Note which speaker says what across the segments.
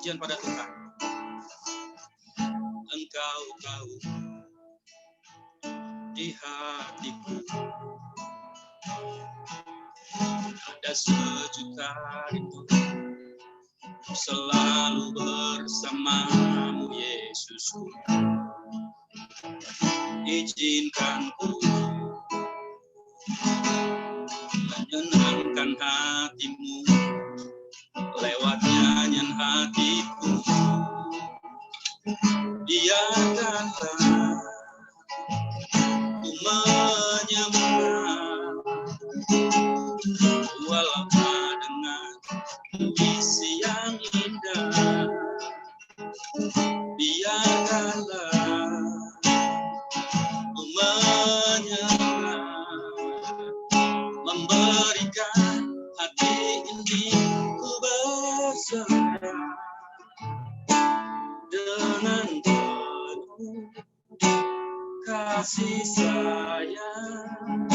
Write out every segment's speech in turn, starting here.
Speaker 1: pujian pada Tuhan. Engkau tahu di hatiku ada sejuta rindu selalu bersamamu, Yesusku. Izinkan ku menyenangkan hatimu lewat nyanyian hatiku. Biarkanlah ku menyembah walau tak dengan puisi yang indah. Biarkanlah ku menyembah, memberikan hati ini ku berserah dengan penuh kasih sayang.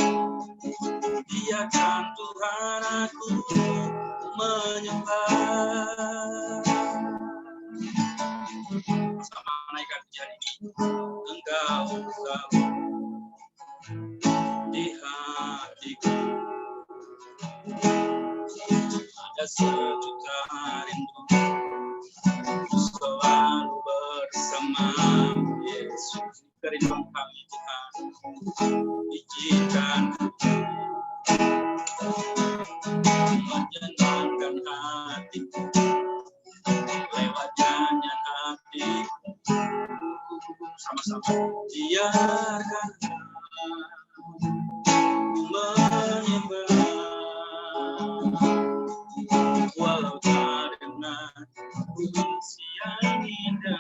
Speaker 1: Biarkan Tuhan aku menyembah. Sama naikkan pujian ini. Engkau tahu di hatiku ada sejuta rindu selalu bersamamu, Yesus. Kerinduan kami Tuhan, izinkan menyenangkan hatiku lewat nyanyian hatiku. Sama-sama. Biarkan ku menyembah walau tak dengan puisi yang indah.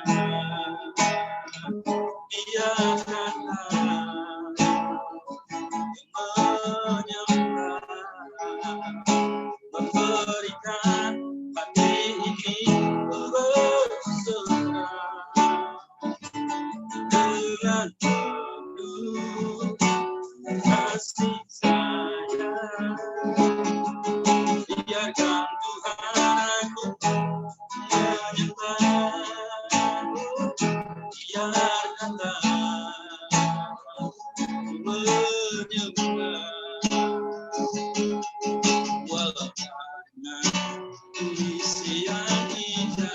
Speaker 1: Biarkanlah menyembah, memberikan hati ini berserah dengan penuh kasih sayang. Biarkan Tuhan aku menyembah. Biarkanlah menyembah walau dengan puisi yang indah.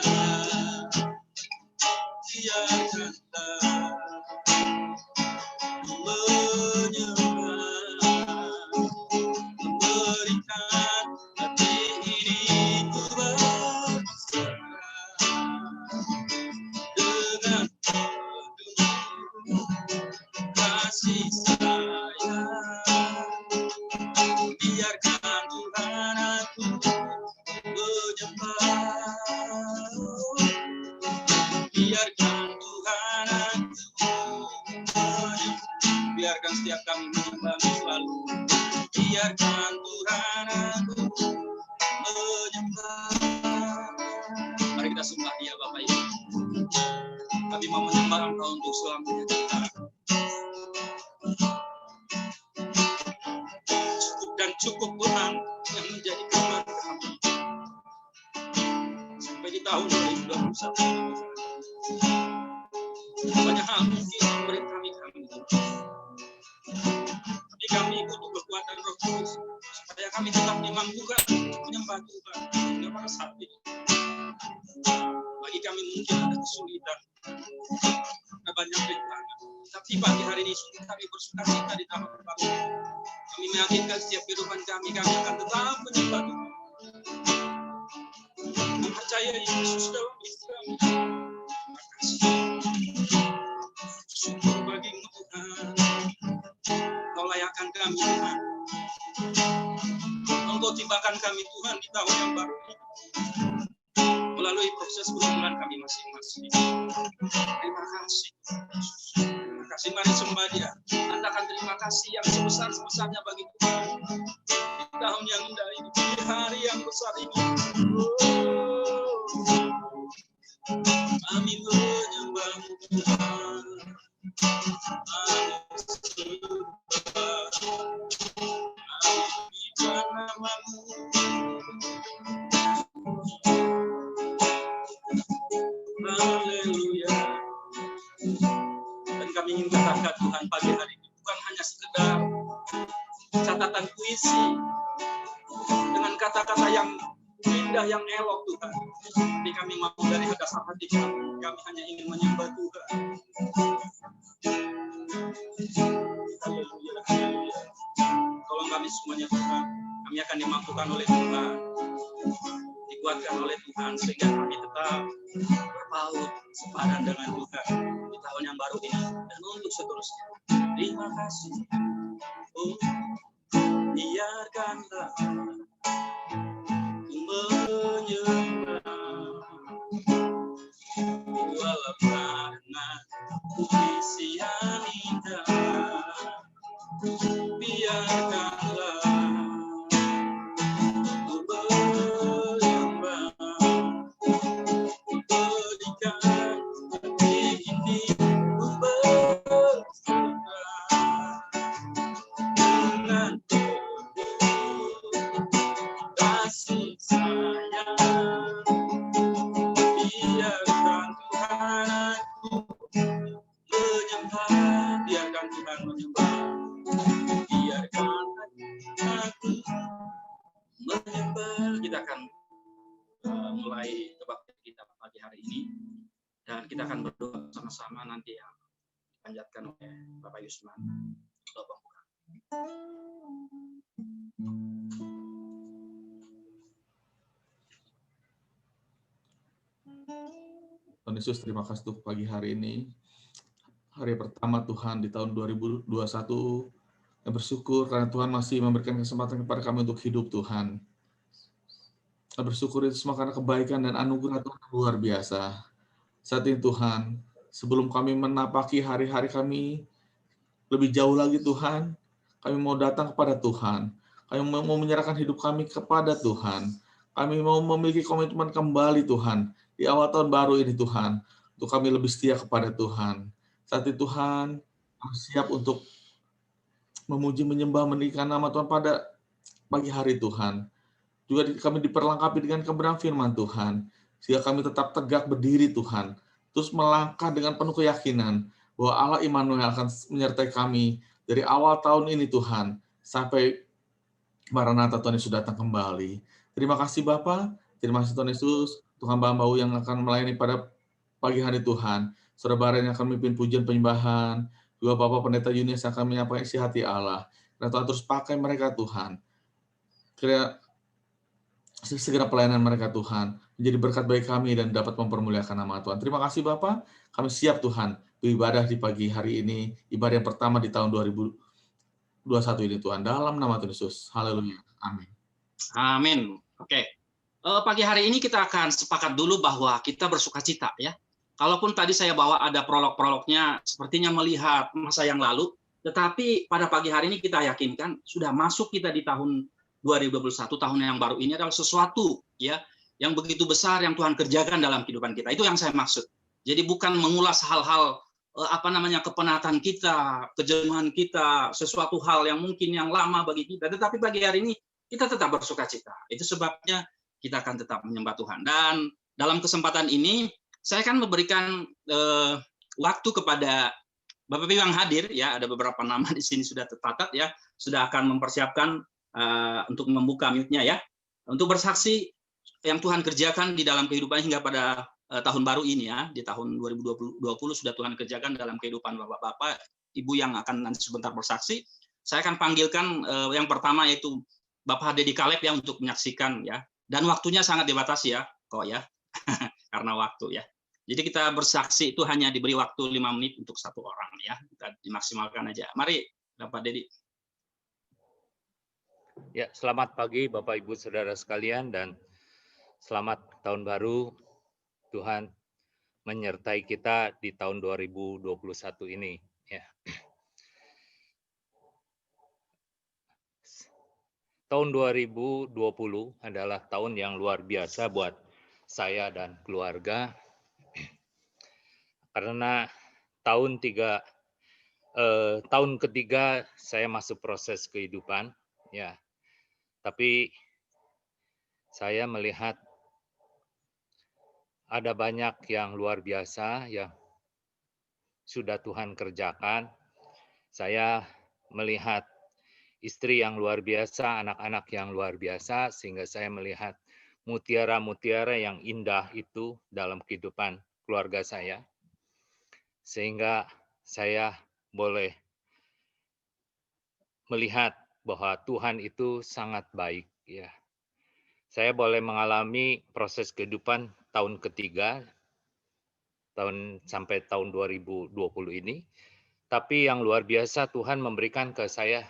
Speaker 1: Biarkanlah menyembah, memberikan hati ini ku berserah dengan penuh kasih sayang. Biarkan Tuhan aku menyembah. Biarkan Tuhan aku menyembah. Biarkan setiap kami menyembah selalu. Biarkan Tuhan aku menyembah. Mari kita sembah Dia Bapak Ibu. Kami mau menyembah Engkau untuk selamanya Tuhan. Cukup dan cukup Tuhan yang menjadi kekuatan kami sampai di tahun 2021. Banyak hal mungkin yang beri kami, tapi kami butuh kekuatan Roh Kudus supaya kami tetap dimampukan menyembah Tuhan hingga pada saat ini. Bagi kami mungkin ada kesulitan, ada banyak rintangan, tapi pagi hari ini sungguh kami bersukacita di tahun baru. Kami meyakinkan setiap kehidupan kami akan tetap menyembah Tuhan. Kami percaya Yesus dalam hidup kami. Terima kasih. Syukur bagimu Tuhan. Kau layakkan kami Tuhan. Engkau tibakan kami Tuhan di tahun yang baru ini melalui proses pergumulan kami masing-masing. Terima kasih. Terima kasih, mari sembah Dia. Katakan terima kasih yang sebesar-sebesarnya bagi Tuhan di tahun yang indah ini, di hari yang besar ini. Kami menyembah-Mu Tuhan. Kami sembah. Kami pujian nama-Mu. Dan kami ingin katakan Tuhan pagi hari ini bukan hanya sekedar catatan puisi dengan kata-kata yang indah, yang elok Tuhan. Tapi kami mau dari dasar hati kami hanya ingin menyembah Tuhan. Haleluya, haleluya. Tolong kami semuanya Tuhan, kami akan dimampukan oleh Tuhan, dikuatkan oleh Tuhan, sehingga kami tetap berpaut sepadan dengan Tuhan di tahun yang baru ini dan untuk seterusnya. Terima kasih. Oh, biarkanlah menyembah walau karena puisi yang indah. Biarkanlah ku menyembah, berikan hati ini ku berserah dengan kasih sayang. Biarkan Tuhan aku menyembah, biarkan Tuhan menyembah, biarkan aku menyembah. Kita akan mulai kebaktian kita pagi hari ini dan kita akan berdoa sama-sama nanti yang dipanjatkan oleh Bapak Yusman. Doa pembuka.
Speaker 2: Tuhan Yesus, terima kasih untuk pagi hari ini. Hari pertama Tuhan di tahun 2021. Yang bersyukur karena Tuhan masih memberikan kesempatan kepada kami untuk hidup Tuhan. Kita bersyukur itu semua karena kebaikan dan anugerah Tuhan yang luar biasa. Saat ini Tuhan, sebelum kami menapaki hari-hari kami lebih jauh lagi Tuhan, kami mau datang kepada Tuhan. Kami mau menyerahkan hidup kami kepada Tuhan. Kami mau memiliki komitmen kembali Tuhan di awal tahun baru ini Tuhan, untuk kami lebih setia kepada Tuhan. Saat itu Tuhan, kami siap untuk memuji, menyembah, meninggikan nama Tuhan pada pagi hari Tuhan. Juga kami diperlengkapi dengan kebenaran firman Tuhan, sehingga kami tetap tegak berdiri Tuhan, terus melangkah dengan penuh keyakinan bahwa Allah Immanuel akan menyertai kami dari awal tahun ini Tuhan, sampai Maranatha Tuhan Yesus datang kembali. Terima kasih Bapa, terima kasih Tuhan Yesus, Tuhan hamba yang akan melayani pada pagi hari Tuhan, Saudara yang akan memimpin pujian penyembahan, juga Bapak Pendeta Yunis yang akan menyampaikan isi hati Allah. Dan Tuhan terus pakai mereka Tuhan. Segera pelayanan mereka Tuhan, menjadi berkat bagi kami dan dapat mempermuliakan nama Tuhan. Terima kasih Bapak, kami siap Tuhan, beribadah di pagi hari ini, ibadah yang pertama di tahun 2021 ini Tuhan, dalam nama Tuhan Yesus. Haleluya. Amin.
Speaker 1: Amin. Oke. Pagi hari ini kita akan sepakat dulu bahwa kita bersuka cita ya. Kalaupun tadi saya bawa ada prolog-prolognya sepertinya melihat masa yang lalu, tetapi pada pagi hari ini kita yakinkan sudah masuk kita di tahun 2021, tahun yang baru ini adalah sesuatu ya yang begitu besar yang Tuhan kerjakan dalam kehidupan kita. Itu yang saya maksud. Jadi bukan mengulas hal-hal kepenatan kita, kejenuhan kita, sesuatu hal yang mungkin yang lama bagi kita, tetapi pagi hari ini kita tetap bersuka cita. Itu sebabnya kita akan tetap menyembah Tuhan. Dan dalam kesempatan ini saya akan memberikan waktu kepada Bapak Ibu yang hadir ya, ada beberapa nama di sini sudah tercatat ya, sudah akan mempersiapkan untuk membuka mute-nya ya, untuk bersaksi yang Tuhan kerjakan di dalam kehidupan hingga pada tahun baru ini ya, di tahun 2020 sudah Tuhan kerjakan dalam kehidupan Bapak-bapak, Ibu yang akan nanti sebentar bersaksi. Saya akan panggilkan yang pertama yaitu Bapak Dedi Kaleb ya untuk menyaksikan ya, dan waktunya sangat dibatasi ya kok ya, karena waktu ya. Jadi kita bersaksi itu hanya diberi waktu 5 menit untuk satu orang ya, kita dimaksimalkan aja. Mari Bapak Dedi.
Speaker 3: Ya, selamat pagi Bapak Ibu Saudara sekalian dan selamat tahun baru. Tuhan menyertai kita di tahun 2021 ini ya. Tahun 2020 adalah tahun yang luar biasa buat saya dan keluarga. Karena tahun ketiga saya masuk proses kehidupan ya. Tapi saya melihat ada banyak yang luar biasa ya sudah Tuhan kerjakan. Saya melihat istri yang luar biasa, anak-anak yang luar biasa, sehingga saya melihat mutiara-mutiara yang indah itu dalam kehidupan keluarga saya. Sehingga saya boleh melihat bahwa Tuhan itu sangat baik. Ya. Saya boleh mengalami proses kehidupan tahun ketiga, sampai tahun 2020 ini. Tapi yang luar biasa Tuhan memberikan ke saya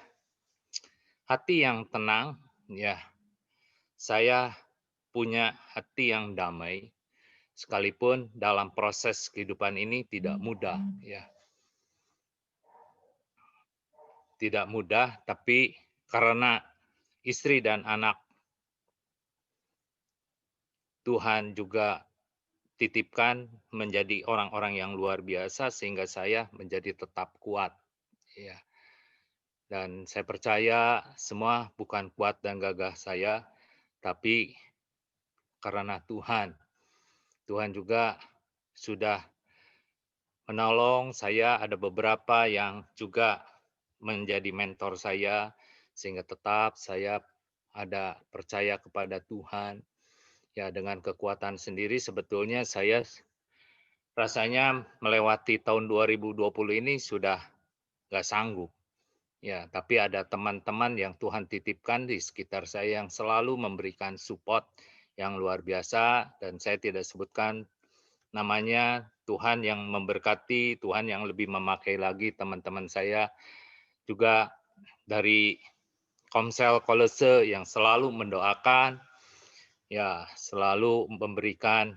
Speaker 3: hati yang tenang, ya. Saya punya hati yang damai, sekalipun dalam proses kehidupan ini tidak mudah, ya. Tidak mudah, tapi karena istri dan anak Tuhan juga titipkan menjadi orang-orang yang luar biasa, sehingga saya menjadi tetap kuat, ya. Dan saya percaya semua bukan kuat dan gagah saya, tapi karena Tuhan. Tuhan juga sudah menolong saya, ada beberapa yang juga menjadi mentor saya, sehingga tetap saya ada percaya kepada Tuhan. Ya, dengan kekuatan sendiri sebetulnya saya rasanya melewati tahun 2020 ini sudah nggak sanggup. Ya, tapi ada teman-teman yang Tuhan titipkan di sekitar saya yang selalu memberikan support yang luar biasa, dan saya tidak sebutkan namanya. Tuhan yang memberkati, Tuhan yang lebih memakai lagi teman-teman saya, juga dari Komsel Kolose yang selalu mendoakan, ya, selalu memberikan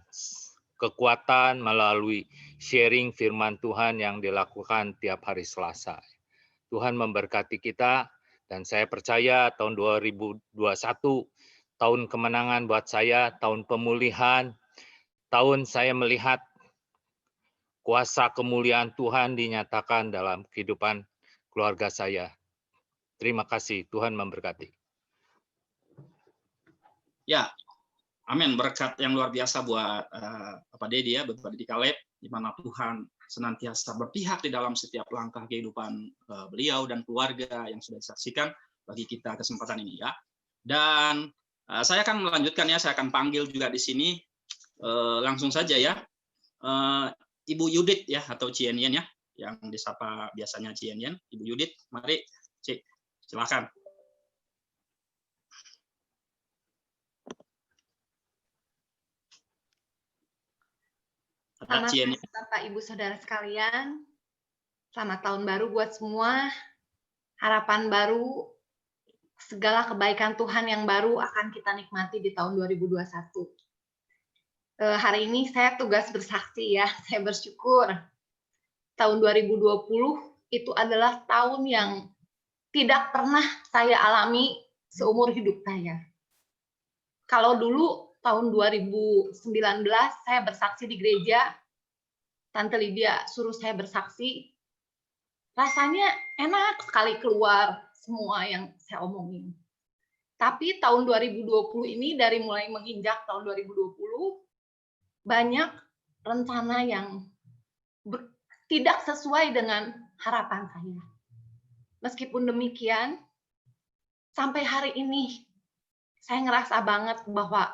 Speaker 3: kekuatan melalui sharing firman Tuhan yang dilakukan tiap hari Selasa. Tuhan memberkati kita, dan saya percaya tahun 2021 tahun kemenangan buat saya, tahun pemulihan, tahun saya melihat kuasa kemuliaan Tuhan dinyatakan dalam kehidupan keluarga saya. Terima kasih, Tuhan memberkati.
Speaker 1: Ya, amin. Berkat yang luar biasa buat Bapak Dedi ya, Bapak Dedi Kaleb, di mana Tuhan senantiasa berpihak di dalam setiap langkah kehidupan beliau dan keluarga yang sudah disaksikan bagi kita kesempatan ini ya. Dan saya akan melanjutkan ya, saya akan panggil juga di sini langsung saja ya, Ibu Yudit ya, atau Cienyen ya, yang disapa biasanya Cienyen. Ibu Yudit, mari Cik, silakan.
Speaker 4: Selamat pagi Bapak Ibu Saudara sekalian. Selamat tahun baru buat semua. Harapan baru, segala kebaikan Tuhan yang baru akan kita nikmati di tahun 2021. Hari ini saya tugas bersaksi ya, saya bersyukur. Tahun 2020 itu adalah tahun yang tidak pernah saya alami seumur hidup saya. Kalau dulu tahun 2019 saya bersaksi di gereja, Tante Lydia suruh saya bersaksi, rasanya enak sekali keluar semua yang saya omongin. Tapi tahun 2020 ini, dari mulai menginjak tahun 2020, banyak rencana yang tidak sesuai dengan harapan saya. Meskipun demikian, sampai hari ini saya ngerasa banget bahwa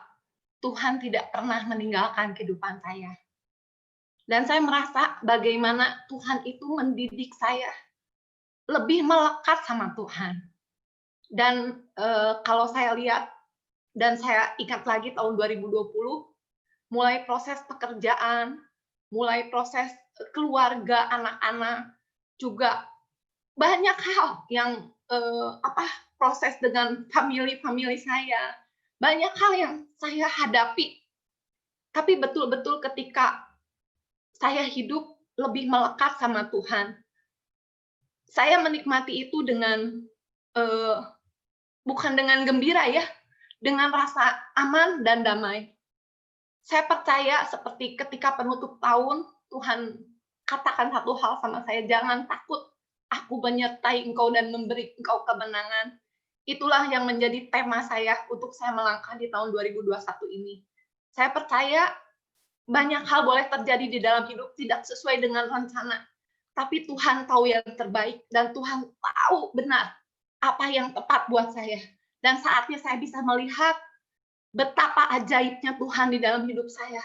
Speaker 4: Tuhan tidak pernah meninggalkan kehidupan saya. Dan saya merasa bagaimana Tuhan itu mendidik saya lebih melekat sama Tuhan. Dan kalau saya lihat dan saya ingat lagi tahun 2020, mulai proses pekerjaan, mulai proses keluarga, anak-anak, juga banyak hal yang proses dengan family saya, banyak hal yang saya hadapi. Tapi betul-betul ketika saya hidup lebih melekat sama Tuhan, saya menikmati itu dengan bukan dengan gembira ya, dengan rasa aman dan damai. Saya percaya seperti ketika penutup tahun, Tuhan katakan satu hal sama saya, jangan takut, aku menyertai engkau dan memberi engkau kemenangan. Itulah yang menjadi tema saya untuk saya melangkah di tahun 2021 ini. Saya percaya banyak hal boleh terjadi di dalam hidup tidak sesuai dengan rencana. Tapi Tuhan tahu yang terbaik dan Tuhan tahu benar apa yang tepat buat saya. Dan saatnya saya bisa melihat betapa ajaibnya Tuhan di dalam hidup saya.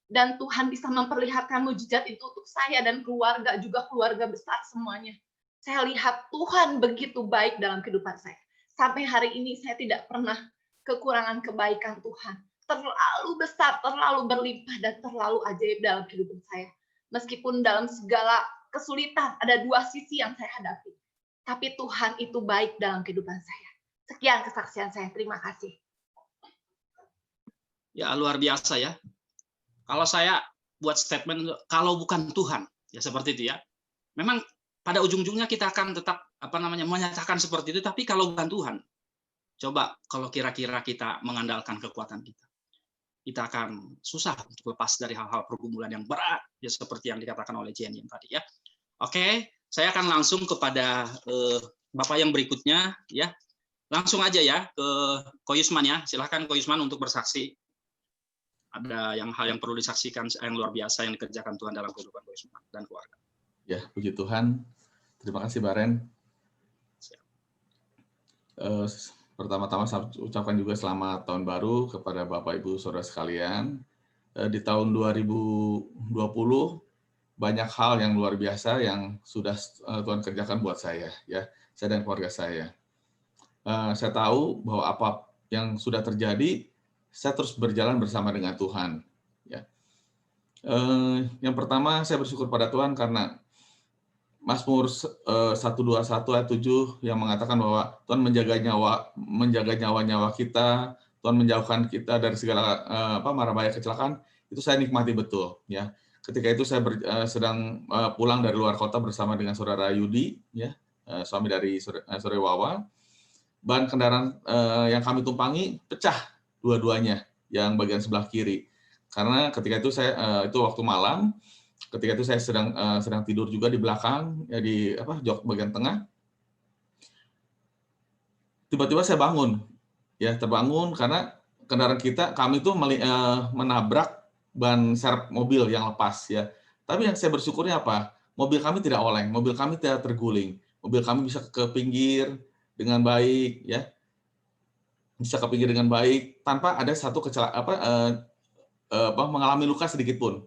Speaker 4: Dan Tuhan bisa memperlihatkan mujizat itu untuk saya dan keluarga, juga keluarga besar semuanya. Saya lihat Tuhan begitu baik dalam kehidupan saya. Sampai hari ini saya tidak pernah kekurangan kebaikan Tuhan. Terlalu besar, terlalu berlimpah, dan terlalu ajaib dalam kehidupan saya. Meskipun dalam segala kesulitan, ada dua sisi yang saya hadapi. Tapi Tuhan itu baik dalam kehidupan saya. Sekian kesaksian saya. Terima kasih.
Speaker 1: Ya, luar biasa ya. Kalau saya buat statement, kalau bukan Tuhan, ya seperti itu ya. Memang pada ujung-ujungnya kita akan tetap menyatakan seperti itu, tapi kalau bukan Tuhan, coba kalau kira-kira kita mengandalkan kekuatan kita akan susah untuk lepas dari hal-hal pergumulan yang berat, ya seperti yang dikatakan oleh Jenny yang tadi ya. Oke, saya akan langsung kepada Bapak yang berikutnya ya. Langsung aja ya ke Ko Yusman ya. Silakan Ko Yusman untuk bersaksi. Ada hal yang perlu disaksikan yang luar biasa yang dikerjakan Tuhan dalam kehidupan Ko Yusman dan keluarga.
Speaker 2: Ya, puji Tuhan. Terima kasih Baren. Pertama-tama saya ucapkan juga selamat tahun baru kepada Bapak Ibu Saudara sekalian. Di tahun 2020 banyak hal yang luar biasa yang sudah Tuhan kerjakan buat saya ya, saya dan keluarga saya. Saya tahu bahwa apa yang sudah terjadi, saya terus berjalan bersama dengan Tuhan ya. Yang pertama saya bersyukur pada Tuhan karena Mazmur 121 ayat 7 yang mengatakan bahwa Tuhan menjaga nyawa-nyawa kita, Tuhan menjauhkan kita dari segala mara bahaya kecelakaan, itu saya nikmati betul ya. Ketika itu saya sedang pulang dari luar kota bersama dengan saudara Yudi ya, suami dari saudara Wawa. Ban kendaraan yang kami tumpangi pecah dua-duanya yang bagian sebelah kiri. Karena ketika itu itu waktu malam. Ketika itu saya sedang tidur juga di belakang, ya di jok bagian tengah. Tiba-tiba saya bangun, ya terbangun karena kendaraan kami itu menabrak ban serep mobil yang lepas, ya. Tapi yang saya bersyukurnya apa? Mobil kami tidak oleng, mobil kami tidak terguling, mobil kami bisa ke pinggir dengan baik, ya, bisa ke pinggir dengan baik tanpa ada satu mengalami luka sedikit pun.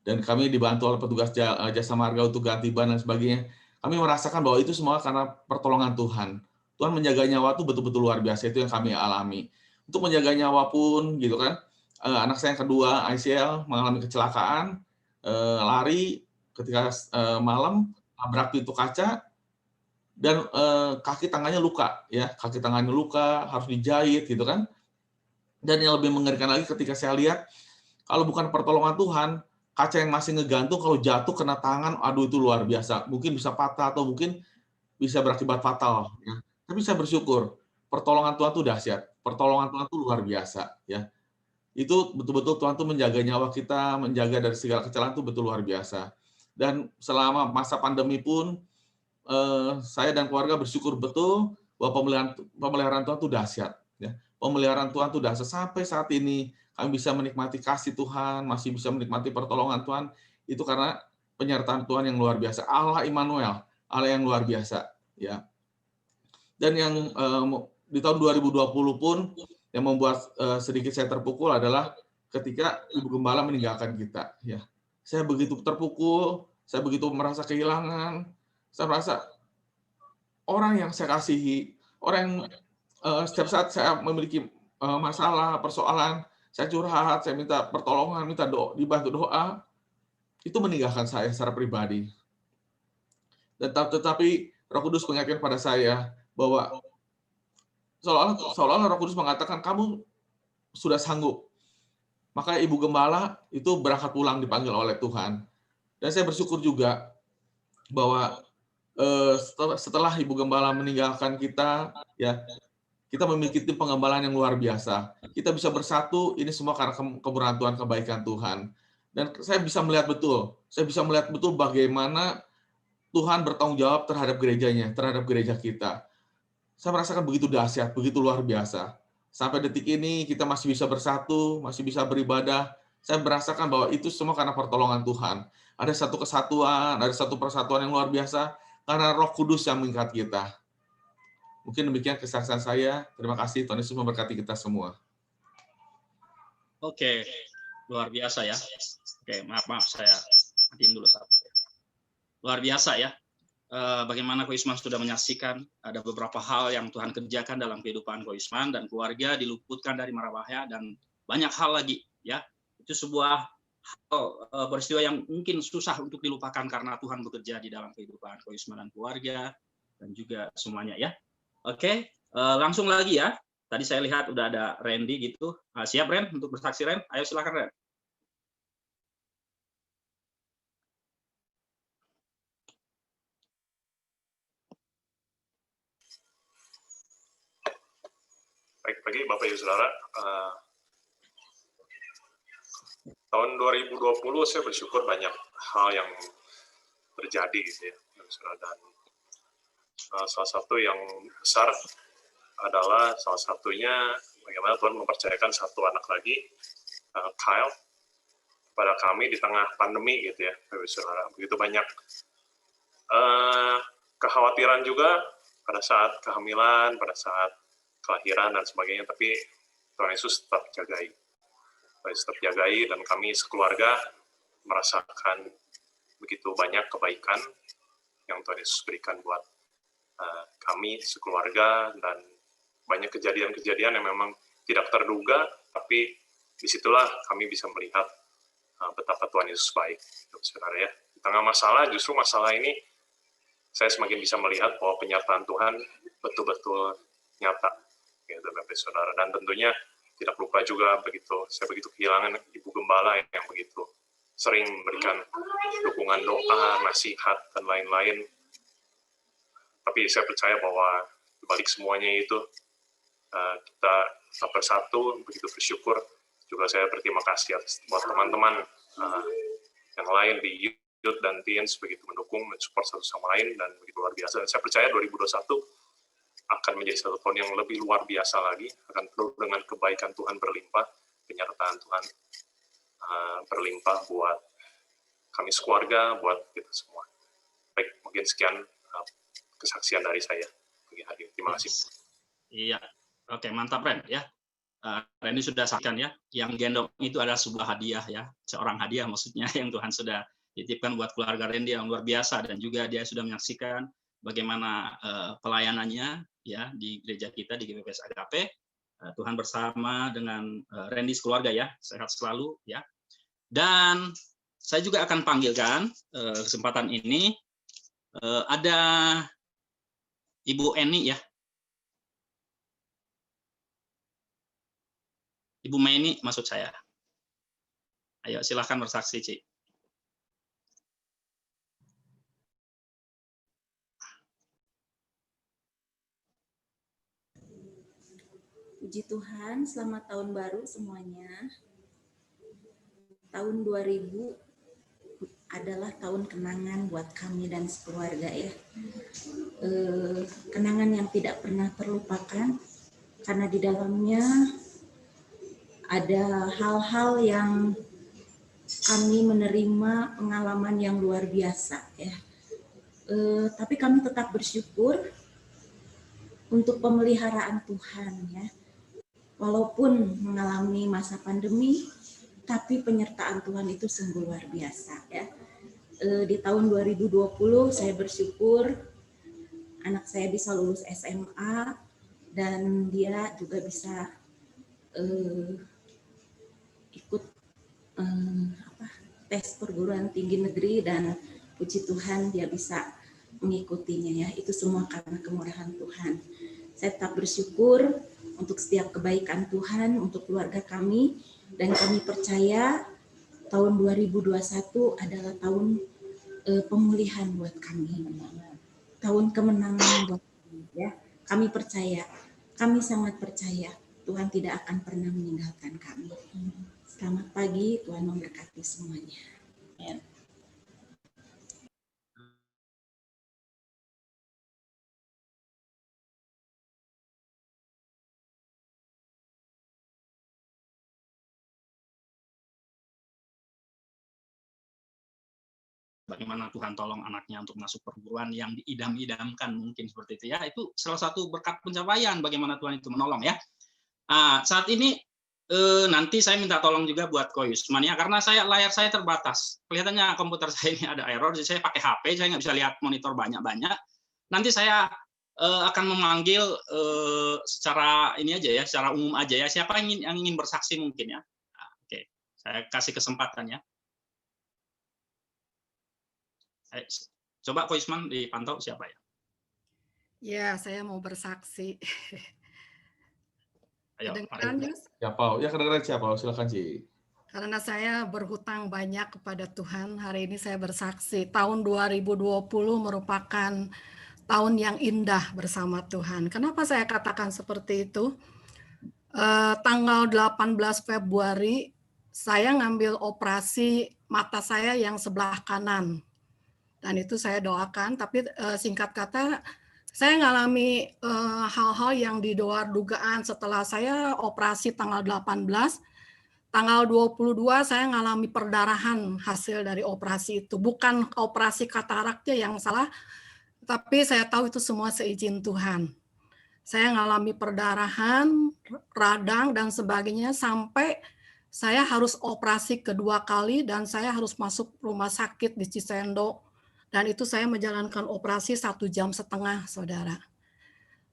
Speaker 2: Dan kami dibantu oleh petugas jasa marga untuk ganti ban dan sebagainya. Kami merasakan bahwa itu semua karena pertolongan Tuhan. Tuhan menjaga nyawa itu betul-betul luar biasa, itu yang kami alami. Untuk menjaga nyawa pun, gitu kan. Anak saya yang kedua, ICL, mengalami kecelakaan, lari ketika malam, nabrak pintu kaca, dan kaki tangannya luka, ya, kaki tangannya luka, harus dijahit, gitu kan. Dan yang lebih mengerikan lagi ketika saya lihat, kalau bukan pertolongan Tuhan, kaca yang masih ngegantung kalau jatuh kena tangan, aduh itu luar biasa. Mungkin bisa patah atau mungkin bisa berakibat fatal. Ya. Tapi saya bersyukur, pertolongan Tuhan itu dahsyat. Pertolongan Tuhan itu luar biasa. Ya. Itu betul-betul Tuhan tuh menjaga nyawa kita, menjaga dari segala kecelakaan itu betul luar biasa. Dan selama masa pandemi pun, saya dan keluarga bersyukur betul bahwa pemeliharaan Tuhan itu dahsyat. Ya. Pemeliharaan Tuhan itu dahsyat sampai saat ini. Kami bisa menikmati kasih Tuhan, masih bisa menikmati pertolongan Tuhan, itu karena penyertaan Tuhan yang luar biasa. Allah Immanuel, Allah yang luar biasa. Ya. Dan yang di tahun 2020 pun, yang membuat sedikit saya terpukul adalah ketika Ibu Gembala meninggalkan kita. Ya. Saya begitu terpukul, saya begitu merasa kehilangan, saya merasa orang yang saya kasihi, orang yang setiap saat saya memiliki masalah, persoalan, saya curhat, saya minta pertolongan, minta dibantu doa, itu meninggalkan saya secara pribadi. Tetapi Roh Kudus mengingatkan pada saya bahwa seolah-olah Roh Kudus mengatakan kamu sudah sanggup. Maka Ibu Gembala itu berangkat pulang dipanggil oleh Tuhan. Dan saya bersyukur juga bahwa setelah Ibu Gembala meninggalkan kita, ya, kita memiliki tim pengembalaan yang luar biasa. Kita bisa bersatu, ini semua karena kemurahan Tuhan, kebaikan Tuhan. Dan saya bisa melihat betul bagaimana Tuhan bertanggung jawab terhadap gerejanya, terhadap gereja kita. Saya merasakan begitu dahsyat, begitu luar biasa. Sampai detik ini kita masih bisa bersatu, masih bisa beribadah. saya merasakan bahwa itu semua karena pertolongan Tuhan. Ada satu kesatuan, ada satu persatuan yang luar biasa karena Roh Kudus yang mengikat kita. Mungkin demikian kesaksian saya. Terima kasih, Tuhan Yesus memberkati kita semua.
Speaker 1: Oke, luar biasa ya. Oke, maaf saya matiin dulu satu. Luar biasa ya. Bagaimana Ko Isman sudah menyaksikan ada beberapa hal yang Tuhan kerjakan dalam kehidupan Ko Isman dan keluarga, diluputkan dari mara bahaya dan banyak hal lagi ya. Itu sebuah hal, peristiwa yang mungkin susah untuk dilupakan karena Tuhan bekerja di dalam kehidupan Ko Isman dan keluarga dan juga semuanya ya. Oke, langsung lagi ya. Tadi saya lihat udah ada Randy gitu. Siap Ren untuk bersaksi Ren? Ayo silakan Ren.
Speaker 5: Baik pagi Bapak Ibu Saudara. Tahun 2020 saya bersyukur banyak hal yang terjadi gitu ya, dan salah satu yang besar adalah salah satunya bagaimana Tuhan mempercayakan satu anak lagi, Kyle, pada kami di tengah pandemi gitu ya, Bapak Ibu Saudara. Begitu banyak kekhawatiran juga pada saat kehamilan, pada saat kelahiran dan sebagainya, tapi Tuhan Yesus tetap jagai. Tuhan Yesus tetap jagai dan kami sekeluarga merasakan begitu banyak kebaikan yang Tuhan Yesus berikan buat kami sekeluarga, dan banyak kejadian-kejadian yang memang tidak terduga, tapi disitulah kami bisa melihat betapa Tuhan Yesus baik, saudara ya. Di tengah masalah, justru masalah ini saya semakin bisa melihat bahwa penyertaan Tuhan betul-betul nyata, gitu, Bapak Saudara. Dan tentunya tidak lupa juga saya begitu kehilangan Ibu Gembala yang begitu sering memberikan dukungan doa, nasihat, dan lain-lain. Tapi saya percaya bahwa di balik semuanya itu kita tetap bersatu, begitu bersyukur. Juga saya berterima kasih atas buat teman-teman yang lain di youth dan teens begitu mendukung, mensupport satu sama lain, dan begitu luar biasa. Saya percaya 2021 akan menjadi satu tahun yang lebih luar biasa lagi, akan penuh dengan kebaikan Tuhan berlimpah, penyertaan Tuhan berlimpah buat kami sekeluarga, buat kita semua. Baik, mungkin sekian kesaksian dari saya pagi hari ini. Terima kasih.
Speaker 1: Iya, oke, mantap Ren ya. Randy sudah sampaikan ya, yang gendong itu adalah sebuah hadiah ya, seorang hadiah maksudnya yang Tuhan sudah titipkan buat keluarga Randy yang luar biasa, dan juga dia sudah menyaksikan bagaimana pelayanannya ya di gereja kita di GPPS Agape. Tuhan bersama dengan Randy keluarga ya, sehat selalu ya. Dan saya juga akan panggilkan kesempatan ini ada Ibu Eni ya. Ibu Meni maksud saya. Ayo silahkan bersaksi, Ci.
Speaker 6: Puji Tuhan, selamat tahun baru semuanya. Tahun 2000 adalah tahun kenangan buat kami dan sekeluarga ya. Kenangan yang tidak pernah terlupakan, karena di dalamnya ada hal-hal yang kami menerima pengalaman yang luar biasa ya. Tapi kami tetap bersyukur untuk pemeliharaan Tuhan ya. Walaupun mengalami masa pandemi, tapi penyertaan Tuhan itu sungguh luar biasa ya. Di tahun 2020 saya bersyukur anak saya bisa lulus SMA dan dia juga bisa ikut tes perguruan tinggi negeri, dan puji Tuhan dia bisa mengikutinya ya. Itu semua karena kemurahan Tuhan. Saya tetap bersyukur untuk setiap kebaikan Tuhan untuk keluarga kami, dan kami percaya tahun 2021 adalah tahun pemulihan buat kami, tahun kemenangan buat kami ya. Kami percaya, kami sangat percaya Tuhan tidak akan pernah meninggalkan kami. Selamat pagi, Tuhan memberkati semuanya. Amin.
Speaker 1: bagaimana Tuhan tolong anaknya untuk masuk perguruan yang diidam-idamkan, mungkin seperti itu ya. Itu salah satu berkat pencapaian bagaimana Tuhan itu menolong ya. Saat ini nanti saya minta tolong juga buat Ko Yusman ya, karena layar saya terbatas. Kelihatannya komputer saya ini ada error, jadi saya pakai HP, saya nggak bisa lihat monitor banyak-banyak. Nanti saya akan memanggil secara ini aja ya, secara umum aja ya. Siapa yang ingin bersaksi mungkin ya? Oke, saya kasih kesempatan ya. Coba Ko Yusman dipantau siapa ya?
Speaker 7: Ya, saya mau bersaksi.
Speaker 1: Ayo,
Speaker 7: Kedengeran, Yus?
Speaker 2: Siapa? Ya kedengeran siapa? Silakan Ci.
Speaker 7: Karena saya berhutang banyak kepada Tuhan, hari ini saya bersaksi. Tahun 2020 merupakan tahun yang indah bersama Tuhan. Kenapa saya katakan seperti itu? Tanggal 18 Februari, saya ngambil operasi mata saya yang sebelah kanan. Dan itu saya doakan, tapi singkat kata, saya ngalami hal-hal yang di luar dugaan setelah saya operasi tanggal 18, tanggal 22 saya ngalami perdarahan hasil dari operasi itu. Bukan operasi kataraknya yang salah, tapi saya tahu itu semua seizin Tuhan. Saya ngalami perdarahan, radang, dan sebagainya, sampai saya harus operasi kedua kali, dan saya harus masuk rumah sakit di Cisendo. Dan itu saya menjalankan operasi 1,5 jam, saudara.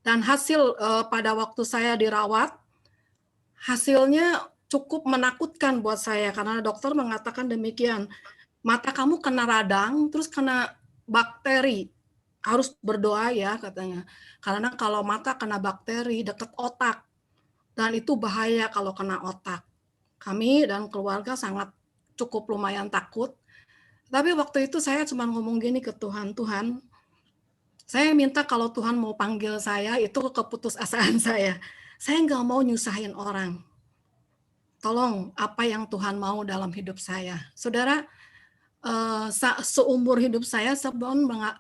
Speaker 7: Dan hasil pada waktu saya dirawat, hasilnya cukup menakutkan buat saya, karena dokter mengatakan demikian. Mata kamu kena radang, terus kena bakteri. Harus berdoa ya katanya. Karena kalau mata kena bakteri dekat otak. Dan itu bahaya kalau kena otak. Kami dan keluarga sangat cukup lumayan takut. Tapi waktu itu saya cuma ngomong gini ke Tuhan, Tuhan, saya minta kalau Tuhan mau panggil saya, itu keputusasaan saya. Saya nggak mau nyusahin orang. Tolong apa yang Tuhan mau dalam hidup saya. Saudara, seumur hidup saya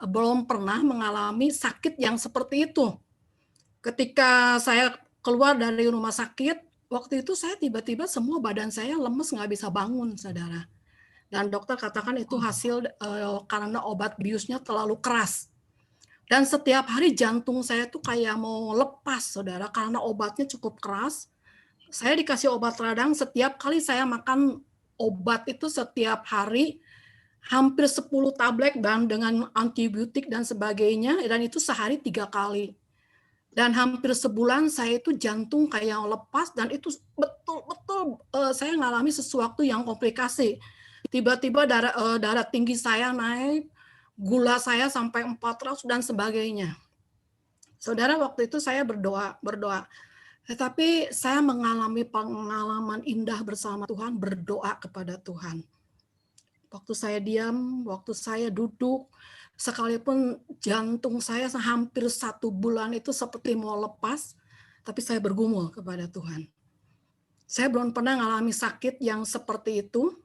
Speaker 7: belum pernah mengalami sakit yang seperti itu. Ketika saya keluar dari rumah sakit, waktu itu saya tiba-tiba semua badan saya lemes, nggak bisa bangun, saudara. Dan dokter katakan itu hasil karena obat biusnya terlalu keras. Dan setiap hari jantung saya tuh kayak mau lepas, saudara, karena obatnya cukup keras. Saya dikasih obat radang, setiap kali saya makan obat itu setiap hari, hampir 10 tablet dan dengan antibiotik dan sebagainya, dan itu sehari 3 kali. Dan hampir sebulan saya itu jantung kayak lepas, dan itu betul-betul saya ngalami sesuatu yang komplikasi. Tiba-tiba darah tinggi saya naik, gula saya sampai 400 dan sebagainya. Saudara, waktu itu saya berdoa. Tetapi saya mengalami pengalaman indah bersama Tuhan, berdoa kepada Tuhan. Waktu saya diam, waktu saya duduk, sekalipun jantung saya hampir 1 bulan itu seperti mau lepas, tapi saya bergumul kepada Tuhan. Saya belum pernah mengalami sakit yang seperti itu,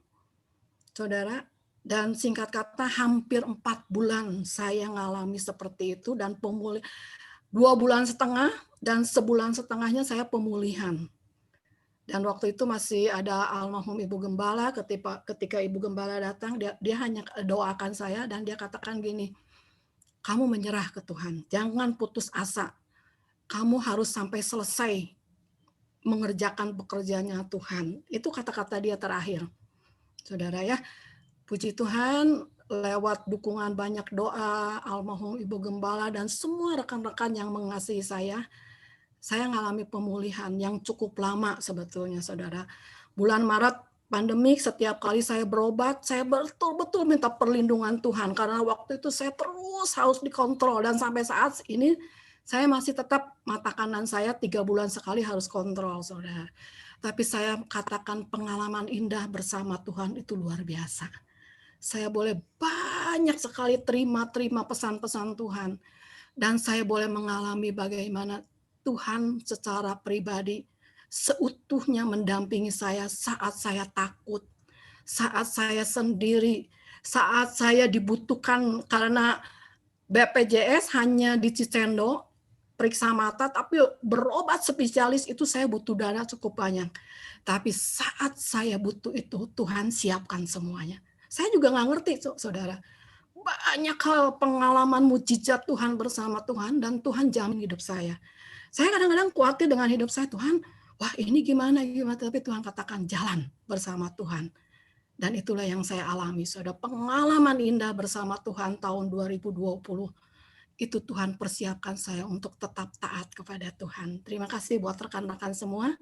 Speaker 7: saudara, dan singkat kata hampir 4 bulan saya mengalami seperti itu, dan 2,5 bulan dan 1,5 bulan saya pemulihan. Dan waktu itu masih ada almarhum Ibu Gembala, ketika Ibu Gembala datang, dia hanya doakan saya, dan dia katakan gini, kamu menyerah ke Tuhan, jangan putus asa, kamu harus sampai selesai mengerjakan pekerjaannya Tuhan. Itu kata-kata dia terakhir. Saudara ya, puji Tuhan, lewat dukungan banyak doa, almarhum Ibu Gembala dan semua rekan-rekan yang mengasihi saya mengalami pemulihan yang cukup lama sebetulnya, saudara. Bulan Maret pandemik, setiap kali saya berobat, saya betul-betul minta perlindungan Tuhan, karena waktu itu saya terus harus dikontrol, dan sampai saat ini saya masih tetap mata kanan saya 3 bulan sekali harus kontrol, saudara. Tapi saya katakan pengalaman indah bersama Tuhan itu luar biasa. Saya boleh banyak sekali terima pesan-pesan Tuhan, dan saya boleh mengalami bagaimana Tuhan secara pribadi seutuhnya mendampingi saya saat saya takut, saat saya sendiri, saat saya dibutuhkan karena BPJS hanya di Cisendo, periksa mata, tapi berobat spesialis itu saya butuh dana cukup banyak. Tapi saat saya butuh itu, Tuhan siapkan semuanya. Saya juga nggak ngerti, saudara. banyak hal pengalaman mujizat Tuhan bersama Tuhan, dan Tuhan jamin hidup saya. Saya kadang-kadang khawatir dengan hidup saya, Tuhan, wah ini gimana, tapi Tuhan katakan jalan bersama Tuhan. Dan itulah yang saya alami, saudara, pengalaman indah bersama Tuhan tahun 2020. Itu Tuhan persiapkan saya untuk tetap taat kepada Tuhan. Terima kasih buat rekan-rekan semua,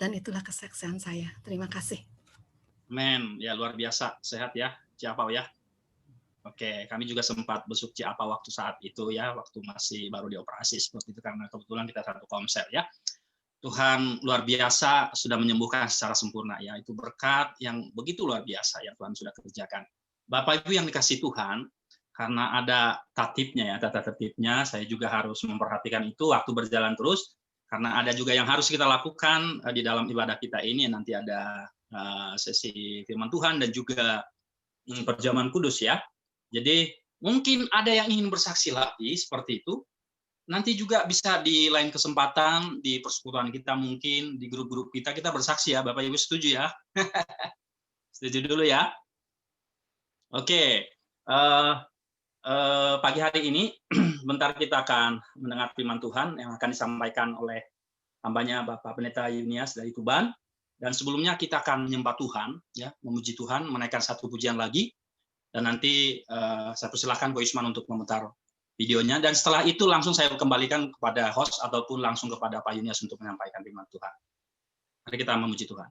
Speaker 7: dan itulah kesaksian saya. Terima kasih.
Speaker 8: Men, ya luar biasa, sehat ya, Ciapau ya. Oke, kami juga sempat besuk Ciapau waktu saat itu ya, waktu masih baru dioperasi seperti itu, karena kebetulan kita satu komsel ya. Tuhan luar biasa sudah menyembuhkan secara sempurna ya, itu berkat yang begitu luar biasa yang Tuhan sudah kerjakan. Bapak Ibu yang dikasih Tuhan, karena ada tatipnya ya, tata tertibnya, saya juga harus memperhatikan itu waktu berjalan terus, karena ada juga yang harus kita lakukan di dalam ibadah kita ini. Nanti ada sesi firman Tuhan dan juga perjamuan kudus ya. Jadi mungkin ada yang ingin bersaksi lagi seperti itu. Nanti juga bisa di lain kesempatan di persekutuan kita, mungkin di grup-grup kita bersaksi ya. Bapak Ibu setuju ya? Setuju dulu ya. Oke. Pagi hari ini bentar kita akan mendengar firman Tuhan yang akan disampaikan oleh hambanya Bapak Pendeta Yunias dari Tuban. Dan sebelumnya kita akan menyembah Tuhan, ya, memuji Tuhan, menaikkan satu pujian lagi. Dan nanti saya persilahkan Ko Isman untuk memutar videonya. Dan setelah itu langsung saya kembalikan kepada host ataupun langsung kepada Pak Yunias untuk menyampaikan firman Tuhan. Mari kita memuji Tuhan.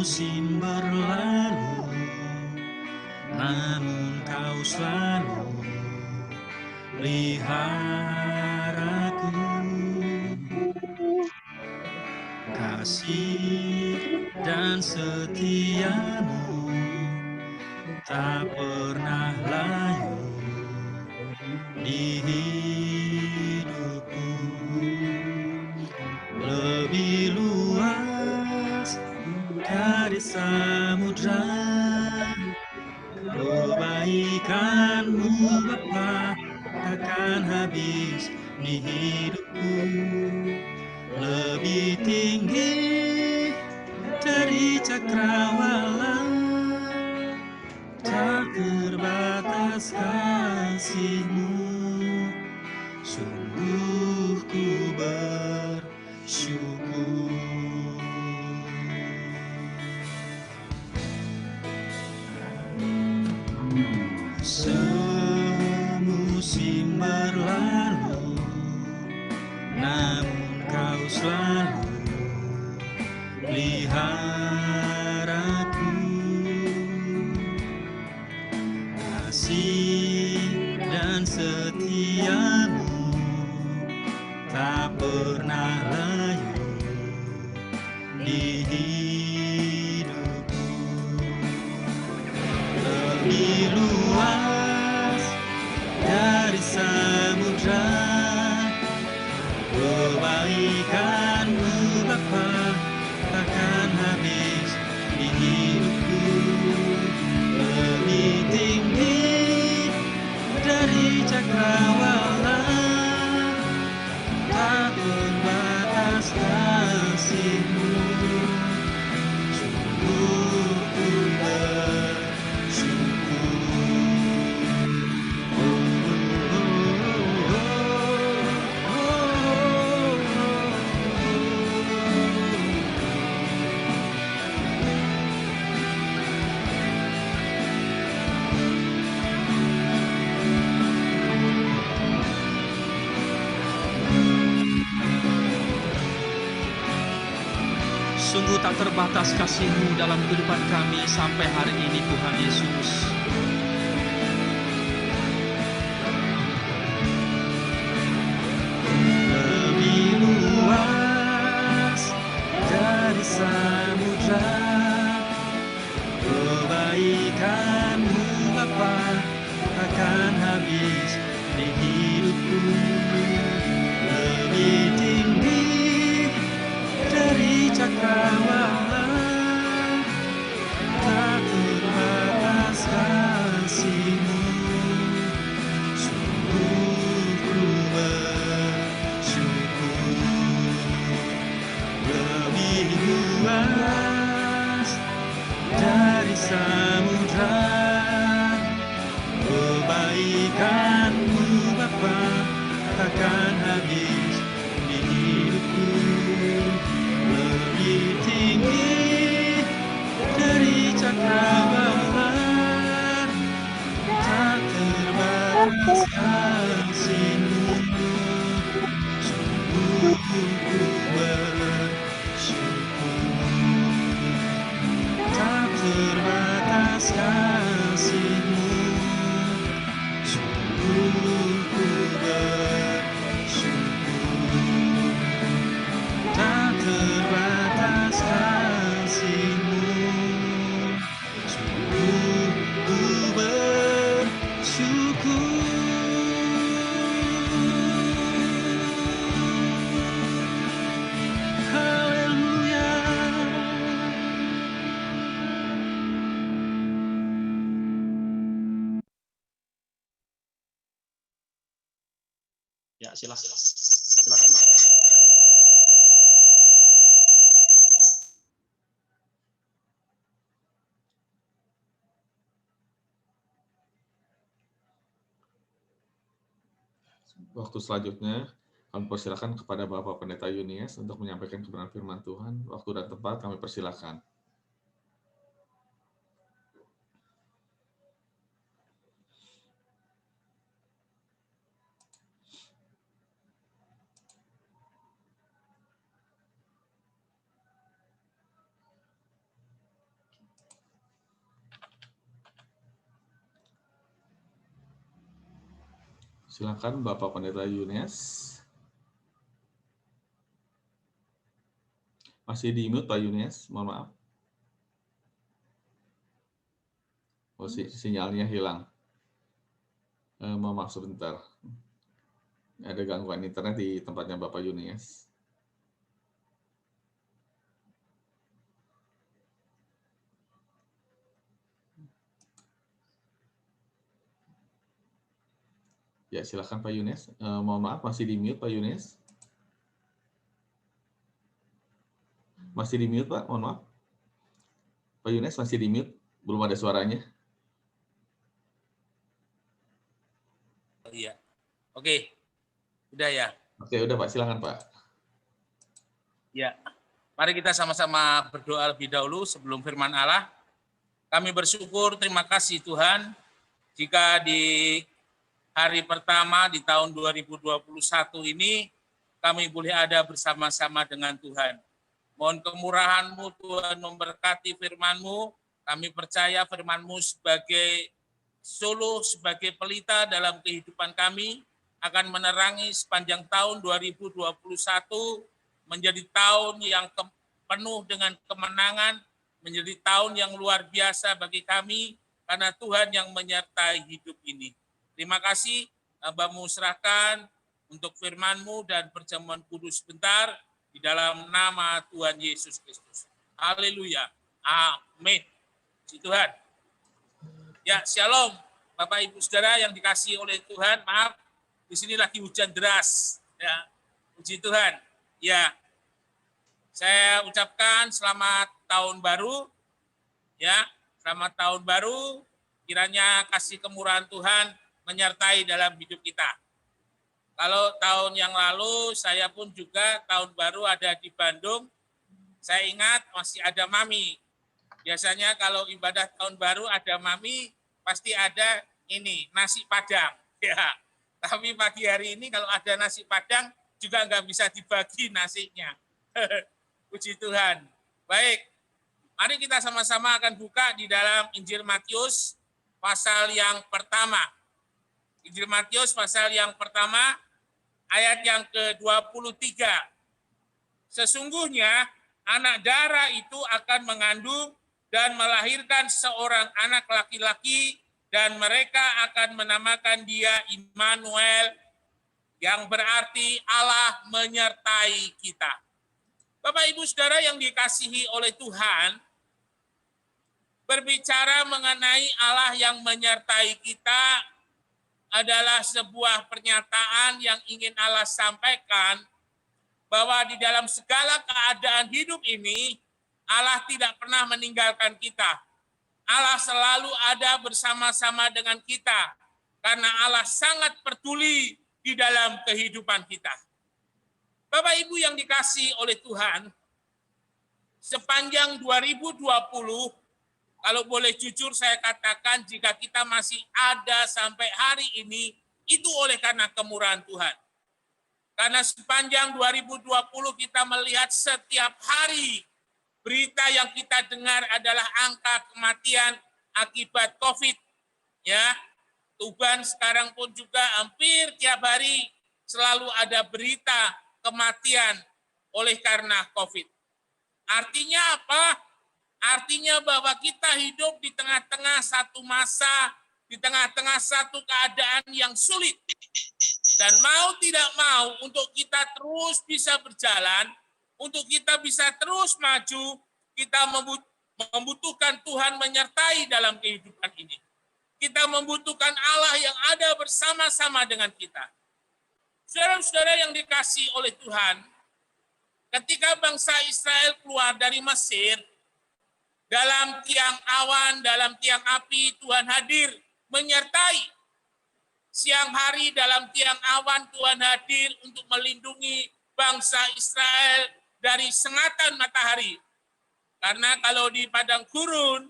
Speaker 9: Musim berlalu, namun kau selalu peliharaku. Kasih dan setiamu tak pernah layu di hidupku. Lebih luas dari samudra, kebaikanmu Bapa takkan habis di hidupku. Lebih tinggi dari cakrawala, tak terbatas kasih-Mu. Sungguh ku bersyukur. Semusim berlalu, namun kau selalu peliharaku. Kasih dan setiamu tak pernah layu di hidupku. Lebih luas dari samudra, kebaikan-Mu Bapa takkan habis di hidupku. Lebih tinggi dari cakrawala, tak terbatas kasih-Mu. Sungguh ku bersyukur. Sungguh tak terbatas kasih-Mu dalam kehidupan kami sampai hari ini, Tuhan Yesus. Lebih luas dari samudra, kebaikan-Mu Bapa takkan habis di hidupku, lebih tinggi dari cakrawala, tak terbatas kasih-Mu. Sungguh ku bersyukur, tak terbatas kasih-Mu. Sungguh ku bersyukur, tak terbatas kasih-Mu. Sungguh ku bersyukur. Haleluya.
Speaker 8: Ya, silakan Pak.
Speaker 2: Waktu selanjutnya, kami persilakan kepada Bapak Pendeta Yunies untuk menyampaikan kebenaran firman Tuhan. Waktu dan tempat kami persilakan. Silakan Bapak Pendeta Yunies. Masih di mute Pak Yunies, mohon maaf. Oh, sinyalnya hilang. Mohon maaf sebentar. Ada gangguan internet di tempatnya Bapak Yunies. Ya, silakan Pak Yunies. Mohon maaf, masih di mute Pak Yunies. Masih di mute Pak, mohon maaf. Pak Yunies masih di mute, belum ada suaranya.
Speaker 10: Iya. Oke. Udah ya.
Speaker 2: Oke, udah Pak, silakan Pak.
Speaker 10: Ya. Mari kita sama-sama berdoa lebih dahulu sebelum firman Allah. Kami bersyukur, terima kasih Tuhan, jika di hari pertama di tahun 2021 ini kami boleh ada bersama-sama dengan Tuhan. Mohon kemurahan-Mu Tuhan memberkati firman-Mu. Kami percaya firman-Mu sebagai soluh, sebagai pelita dalam kehidupan kami akan menerangi sepanjang tahun 2021 menjadi tahun yang penuh dengan kemenangan, menjadi tahun yang luar biasa bagi kami karena Tuhan yang menyertai hidup ini. Terima kasih, Hamba-Mu serahkan untuk firman-Mu dan perjamuan kudus sebentar di dalam nama Tuhan Yesus Kristus. Haleluya. Amin. Puji Tuhan. Ya, shalom. Bapak Ibu Saudara yang dikasihi oleh Tuhan, maaf, di sini lagi hujan deras. Ya, puji Tuhan. Ya, saya ucapkan selamat tahun baru. Ya, selamat tahun baru. Kiranya kasih kemurahan Tuhan menyertai dalam hidup kita. Kalau tahun yang lalu saya pun juga tahun baru ada di Bandung. Saya ingat masih ada mami. Biasanya kalau ibadah tahun baru ada mami, pasti ada ini nasi padang. Ya. Tapi pagi hari ini kalau ada nasi padang juga nggak bisa dibagi nasinya. Puji Tuhan. Baik, mari kita sama-sama akan buka di dalam Injil Matius pasal yang pertama. Injil Matius pasal yang pertama, ayat yang ke-23. Sesungguhnya anak darah itu akan mengandung dan melahirkan seorang anak laki-laki, dan mereka akan menamakan dia Immanuel, yang berarti Allah menyertai kita. Bapak Ibu Saudara yang dikasihi oleh Tuhan, berbicara mengenai Allah yang menyertai kita adalah sebuah pernyataan yang ingin Allah sampaikan bahwa di dalam segala keadaan hidup ini Allah tidak pernah meninggalkan kita. Allah selalu ada bersama-sama dengan kita karena Allah sangat peduli di dalam kehidupan kita. Bapak Ibu yang dikasihi oleh Tuhan, sepanjang 2020, kalau boleh jujur saya katakan, jika kita masih ada sampai hari ini, itu oleh karena kemurahan Tuhan. Karena sepanjang 2020 kita melihat setiap hari berita yang kita dengar adalah angka kematian akibat COVID. Ya, Tuban sekarang pun juga hampir tiap hari selalu ada berita kematian oleh karena COVID. Artinya apa? Artinya bahwa kita hidup di tengah-tengah satu masa, di tengah-tengah satu keadaan yang sulit. Dan mau tidak mau, untuk kita terus bisa berjalan, untuk kita bisa terus maju, kita membutuhkan Tuhan menyertai dalam kehidupan ini. Kita membutuhkan Allah yang ada bersama-sama dengan kita. Saudara-saudara yang dikasihi oleh Tuhan, ketika bangsa Israel keluar dari Mesir, dalam tiang awan, dalam tiang api, Tuhan hadir menyertai. Siang hari dalam tiang awan, Tuhan hadir untuk melindungi bangsa Israel dari sengatan matahari. Karena kalau di padang gurun,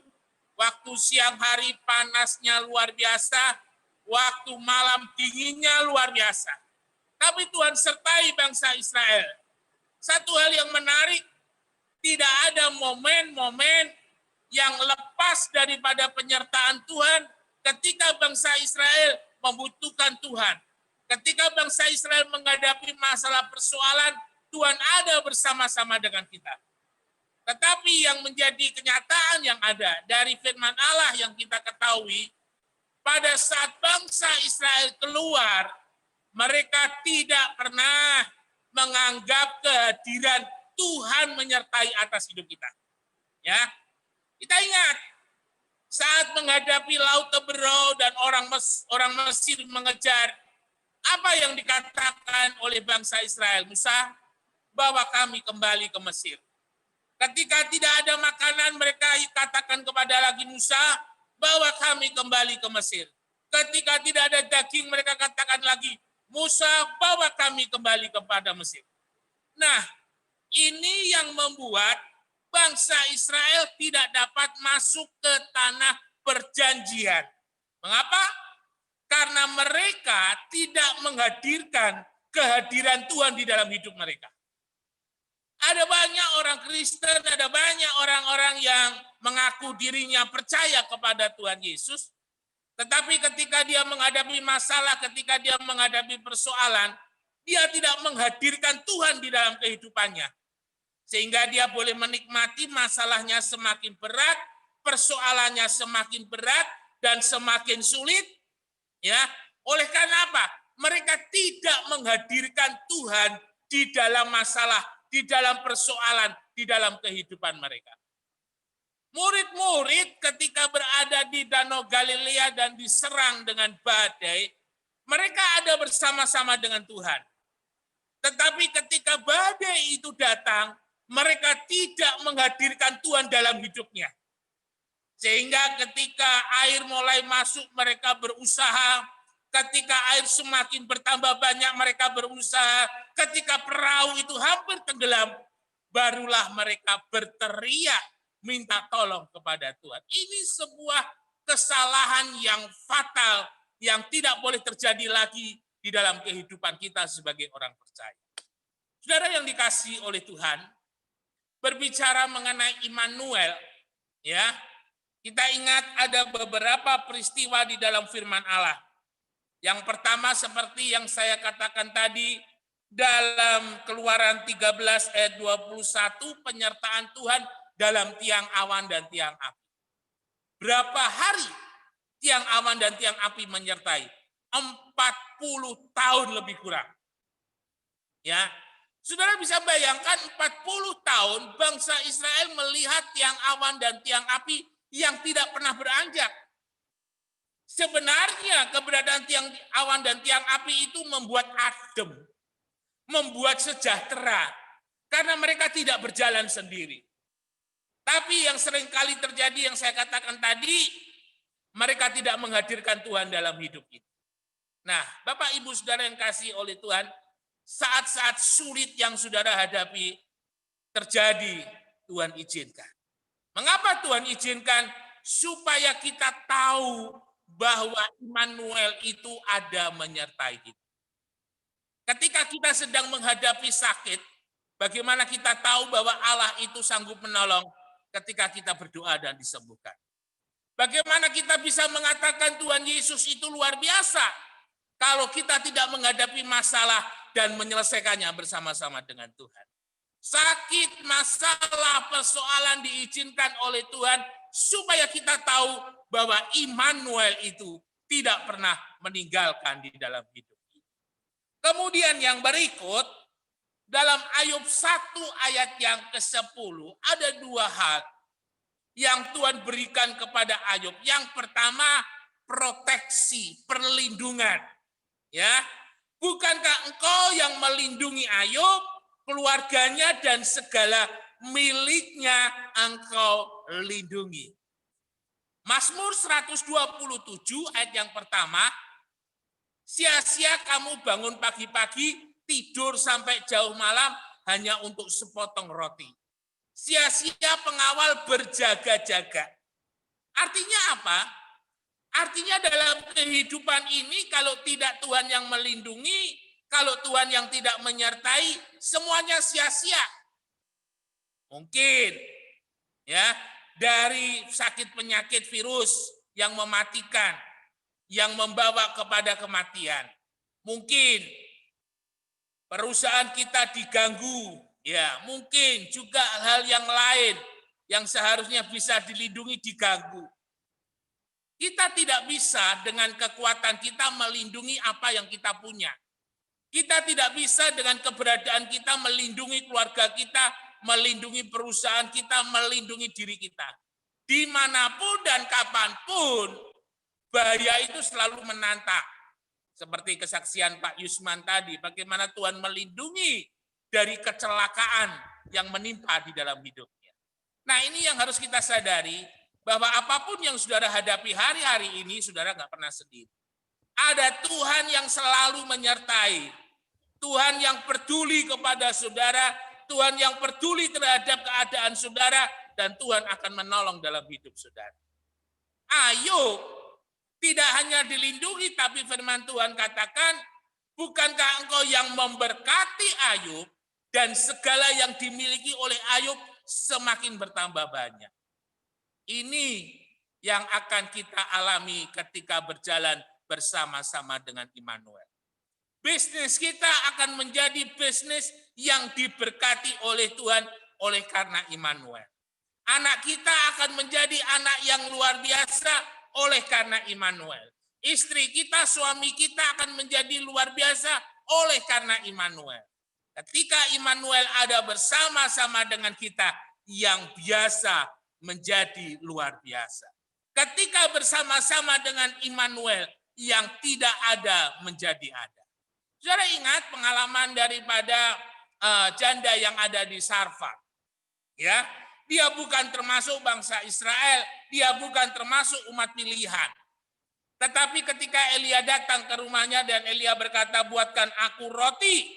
Speaker 10: waktu siang hari panasnya luar biasa, waktu malam dinginnya luar biasa. Tapi Tuhan sertai bangsa Israel. Satu hal yang menarik, tidak ada momen-momen yang lepas daripada penyertaan Tuhan ketika bangsa Israel membutuhkan Tuhan. Ketika bangsa Israel menghadapi masalah persoalan, Tuhan ada bersama-sama dengan kita. Tetapi yang menjadi kenyataan yang ada dari firman Allah yang kita ketahui, pada saat bangsa Israel keluar, mereka tidak pernah menganggap kehadiran Tuhan menyertai atas hidup kita. Ya, kita ingat saat menghadapi Laut Teberau dan orang Mesir mengejar, apa yang dikatakan oleh bangsa Israel? Musa, bawa kami kembali ke Mesir. Ketika tidak ada makanan, mereka katakan kepada lagi Musa, bawa kami kembali ke Mesir. Ketika tidak ada daging, mereka katakan lagi, Musa, bawa kami kembali kepada Mesir. Nah, ini yang membuat bangsa Israel tidak dapat masuk ke tanah perjanjian. Mengapa? Karena mereka tidak menghadirkan kehadiran Tuhan di dalam hidup mereka. Ada banyak orang Kristen, ada banyak orang-orang yang mengaku dirinya percaya kepada Tuhan Yesus, tetapi ketika dia menghadapi masalah, ketika dia menghadapi persoalan, dia tidak menghadirkan Tuhan di dalam kehidupannya. Sehingga dia boleh menikmati masalahnya semakin berat, persoalannya semakin berat, dan semakin sulit. Ya, oleh karena apa? Mereka tidak menghadirkan Tuhan di dalam masalah, di dalam persoalan, di dalam kehidupan mereka. Murid-murid ketika berada di Danau Galilea dan diserang dengan badai, mereka ada bersama-sama dengan Tuhan. Tetapi ketika badai itu datang, mereka tidak menghadirkan Tuhan dalam hidupnya. Sehingga ketika air mulai masuk, mereka berusaha. Ketika air semakin bertambah banyak, mereka berusaha. Ketika perahu itu hampir tenggelam, barulah mereka berteriak minta tolong kepada Tuhan. Ini sebuah kesalahan yang fatal yang tidak boleh terjadi lagi di dalam kehidupan kita sebagai orang percaya. Saudara yang dikasihi oleh Tuhan, berbicara mengenai Immanuel, ya, kita ingat ada beberapa peristiwa di dalam firman Allah. Yang pertama seperti yang saya katakan tadi, dalam Keluaran 13 ayat 21, penyertaan Tuhan dalam tiang awan dan tiang api. Berapa hari tiang awan dan tiang api menyertai? 40 tahun lebih kurang. Ya, saudara bisa bayangkan 40 tahun bangsa Israel melihat tiang awan dan tiang api yang tidak pernah beranjak. Sebenarnya keberadaan tiang awan dan tiang api itu membuat adem, membuat sejahtera, karena mereka tidak berjalan sendiri. Tapi yang seringkali terjadi yang saya katakan tadi, mereka tidak menghadirkan Tuhan dalam hidup itu. Nah, Bapak Ibu Saudara yang kasih oleh Tuhan, saat-saat sulit yang saudara hadapi terjadi, Tuhan izinkan. Mengapa Tuhan izinkan? Supaya kita tahu bahwa Immanuel itu ada menyertai kita. Ketika kita sedang menghadapi sakit, bagaimana kita tahu bahwa Allah itu sanggup menolong ketika kita berdoa dan disembuhkan? Bagaimana kita bisa mengatakan Tuhan Yesus itu luar biasa kalau kita tidak menghadapi masalah dan menyelesaikannya bersama-sama dengan Tuhan? Sakit, masalah, persoalan diizinkan oleh Tuhan supaya kita tahu bahwa Immanuel itu tidak pernah meninggalkan di dalam hidup kita. Kemudian yang berikut, dalam Ayub 1 ayat yang ke-10, ada dua hal yang Tuhan berikan kepada Ayub. Yang pertama, proteksi, perlindungan. Ya, bukankah engkau yang melindungi Ayub, keluarganya dan segala miliknya engkau lindungi. Mazmur 127 ayat yang pertama, sia-sia kamu bangun pagi-pagi, tidur sampai jauh malam hanya untuk sepotong roti. Sia-sia pengawal berjaga-jaga. Artinya apa? Artinya dalam kehidupan ini kalau tidak Tuhan yang melindungi, kalau Tuhan yang tidak menyertai, semuanya sia-sia. Mungkin ya, dari sakit penyakit virus yang mematikan, yang membawa kepada kematian. Mungkin perusahaan kita diganggu, ya, mungkin juga hal yang lain yang seharusnya bisa dilindungi diganggu. Kita tidak bisa dengan kekuatan kita melindungi apa yang kita punya. Kita tidak bisa dengan keberadaan kita melindungi keluarga kita, melindungi perusahaan kita, melindungi diri kita. Dimanapun dan kapanpun, bahaya itu selalu menantang. Seperti kesaksian Pak Yusman tadi, bagaimana Tuhan melindungi dari kecelakaan yang menimpa di dalam hidupnya. Nah, ini yang harus kita sadari, bahwa apapun yang saudara hadapi hari-hari ini, saudara nggak pernah sendiri. Ada Tuhan yang selalu menyertai. Tuhan yang peduli kepada saudara, Tuhan yang peduli terhadap keadaan saudara, dan Tuhan akan menolong dalam hidup saudara. Ayub tidak hanya dilindungi, tapi firman Tuhan katakan, bukankah engkau yang memberkati Ayub, dan segala yang dimiliki oleh Ayub semakin bertambah banyak. Ini yang akan kita alami ketika berjalan bersama-sama dengan Immanuel. Bisnis kita akan menjadi bisnis yang diberkati oleh Tuhan oleh karena Immanuel. Anak kita akan menjadi anak yang luar biasa oleh karena Immanuel. Istri kita, suami kita akan menjadi luar biasa oleh karena Immanuel. Ketika Immanuel ada bersama-sama dengan kita, yang biasa menjadi luar biasa. Ketika bersama-sama dengan Immanuel, yang tidak ada menjadi ada. Saudara ingat pengalaman daripada janda yang ada di Sarfat. Ya, dia bukan termasuk bangsa Israel, dia bukan termasuk umat pilihan. Tetapi ketika Elia datang ke rumahnya dan Elia berkata, buatkan aku roti,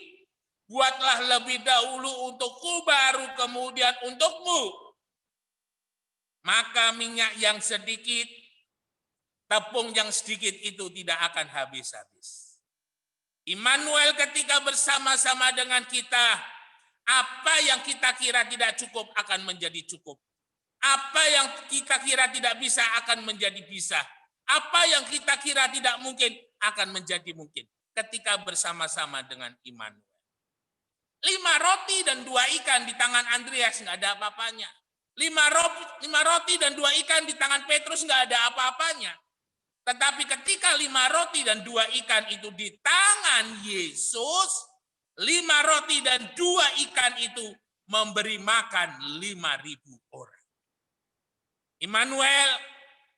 Speaker 10: buatlah lebih dahulu untukku, baru kemudian untukmu. Maka minyak yang sedikit, tepung yang sedikit itu tidak akan habis-habis. Immanuel ketika bersama-sama dengan kita, apa yang kita kira tidak cukup akan menjadi cukup. Apa yang kita kira tidak bisa akan menjadi bisa. Apa yang kita kira tidak mungkin akan menjadi mungkin ketika bersama-sama dengan Immanuel. 5 roti dan 2 ikan di tangan Andreas nggak ada apa-apanya. 5 roti dan 2 ikan di tangan Petrus nggak ada apa-apanya. Tetapi ketika 5 roti dan 2 ikan itu di tangan Yesus, 5 roti dan 2 ikan itu memberi makan 5.000 orang. Immanuel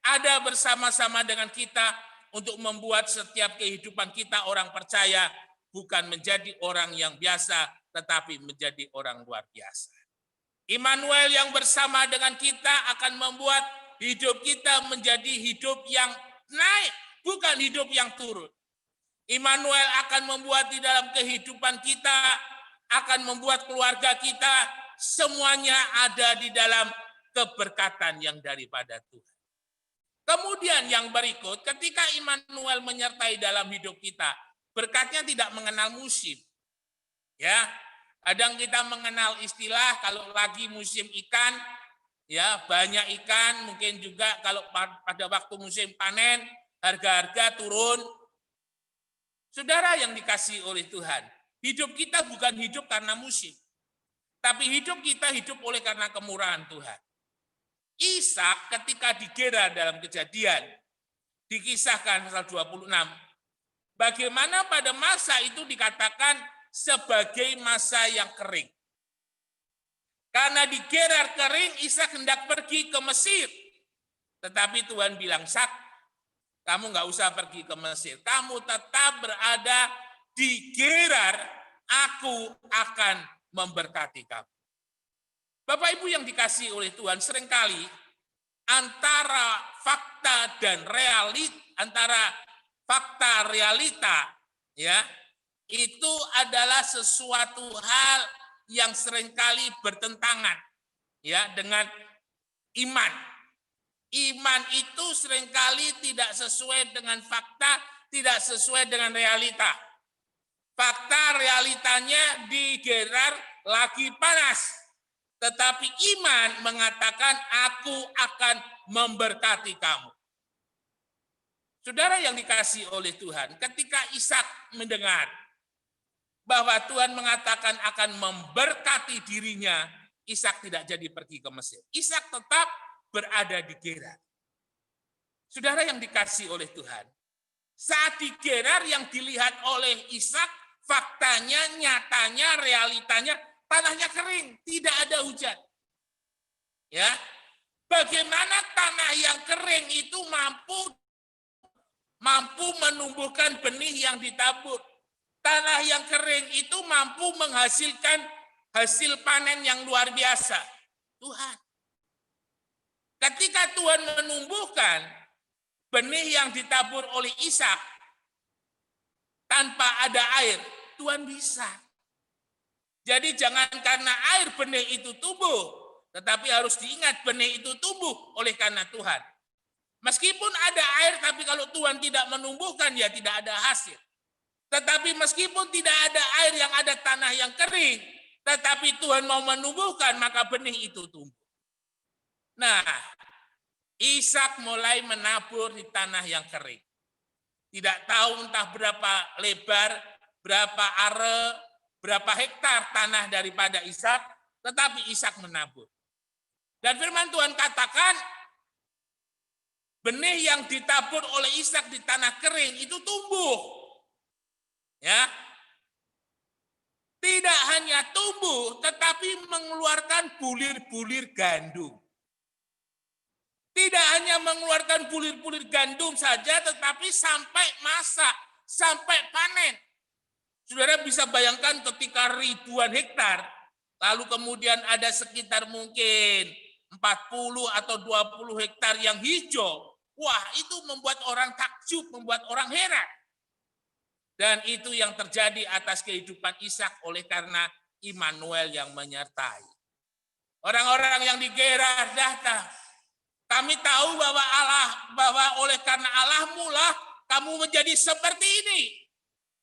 Speaker 10: ada bersama-sama dengan kita untuk membuat setiap kehidupan kita orang percaya bukan menjadi orang yang biasa, tetapi menjadi orang luar biasa. Immanuel yang bersama dengan kita akan membuat hidup kita menjadi hidup yang naik, bukan hidup yang turun. Immanuel akan membuat di dalam kehidupan kita, akan membuat keluarga kita, semuanya ada di dalam keberkatan yang daripada Tuhan. Kemudian yang berikut, ketika Immanuel menyertai dalam hidup kita, berkatnya tidak mengenal musim. Ya, kadang kita mengenal istilah kalau lagi musim ikan, ya banyak ikan, mungkin juga kalau pada waktu musim panen, harga-harga turun. Saudara yang dikasihi oleh Tuhan, hidup kita bukan hidup karena musim, tapi hidup kita hidup oleh karena kemurahan Tuhan. Ishak ketika digerar dalam Kejadian, dikisahkan pasal 26, bagaimana pada masa itu dikatakan sebagai masa yang kering. Karena digerar kering, Ishak hendak pergi ke Mesir. Tetapi Tuhan bilang, Sak, kamu nggak usah pergi ke Mesir. Kamu tetap berada di Gerar, aku akan memberkati kamu. Bapak Ibu yang dikasihi oleh Tuhan, seringkali antara fakta dan realita, ya, itu adalah sesuatu hal yang seringkali bertentangan, ya, dengan iman. Iman itu seringkali tidak sesuai dengan fakta, tidak sesuai dengan realita. Fakta realitanya di Gerar lagi panas. Tetapi iman mengatakan aku akan memberkati kamu. Saudara yang dikasihi oleh Tuhan, ketika Ishak mendengar bahwa Tuhan mengatakan akan memberkati dirinya, Ishak tidak jadi pergi ke Mesir. Ishak tetap berada di Gerar. Saudara yang dikasihi oleh Tuhan, saat di Gerar yang dilihat oleh Ishak, faktanya, nyatanya, realitanya, tanahnya kering, tidak ada hujan. Ya, bagaimana tanah yang kering itu mampu menumbuhkan benih yang ditabur. Tanah yang kering itu mampu menghasilkan hasil panen yang luar biasa. Tuhan. Ketika Tuhan menumbuhkan benih yang ditabur oleh Ishak tanpa ada air, Tuhan bisa. Jadi jangan karena air benih itu tumbuh, tetapi harus diingat benih itu tumbuh oleh karena Tuhan. Meskipun ada air, tapi kalau Tuhan tidak menumbuhkan, ya tidak ada hasil. Tetapi meskipun tidak ada air, yang ada tanah yang kering, tetapi Tuhan mau menumbuhkan, maka benih itu tumbuh. Nah, Ishak mulai menabur di tanah yang kering. Tidak tahu entah berapa lebar, berapa are, berapa hektar tanah daripada Ishak, tetapi Ishak menabur. Dan firman Tuhan katakan, benih yang ditabur oleh Ishak di tanah kering itu tumbuh. Ya. Tidak hanya tumbuh, tetapi mengeluarkan bulir-bulir gandum. Tidak hanya mengeluarkan bulir-bulir gandum saja, tetapi sampai masak, sampai panen. Saudara bisa bayangkan ketika ribuan hektar, lalu kemudian ada sekitar mungkin 40 atau 20 hektar yang hijau. Wah, itu membuat orang takjub, membuat orang heran. Dan itu yang terjadi atas kehidupan Ishak oleh karena Immanuel yang menyertai. Orang-orang yang di Gerar datang. Kami tahu bahwa oleh karena Allah-Mu lah kamu menjadi seperti ini.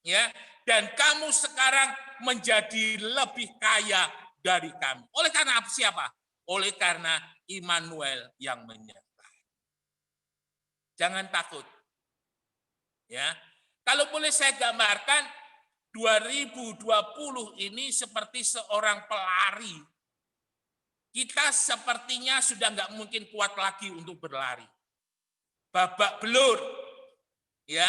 Speaker 10: Ya. Dan kamu sekarang menjadi lebih kaya dari kami. Oleh karena siapa? Oleh karena Immanuel yang menyertai. Jangan takut. Ya. Kalau boleh saya gambarkan, 2020 ini seperti seorang pelari. Kita sepertinya sudah nggak mungkin kuat lagi untuk berlari. Babak belur. Ya.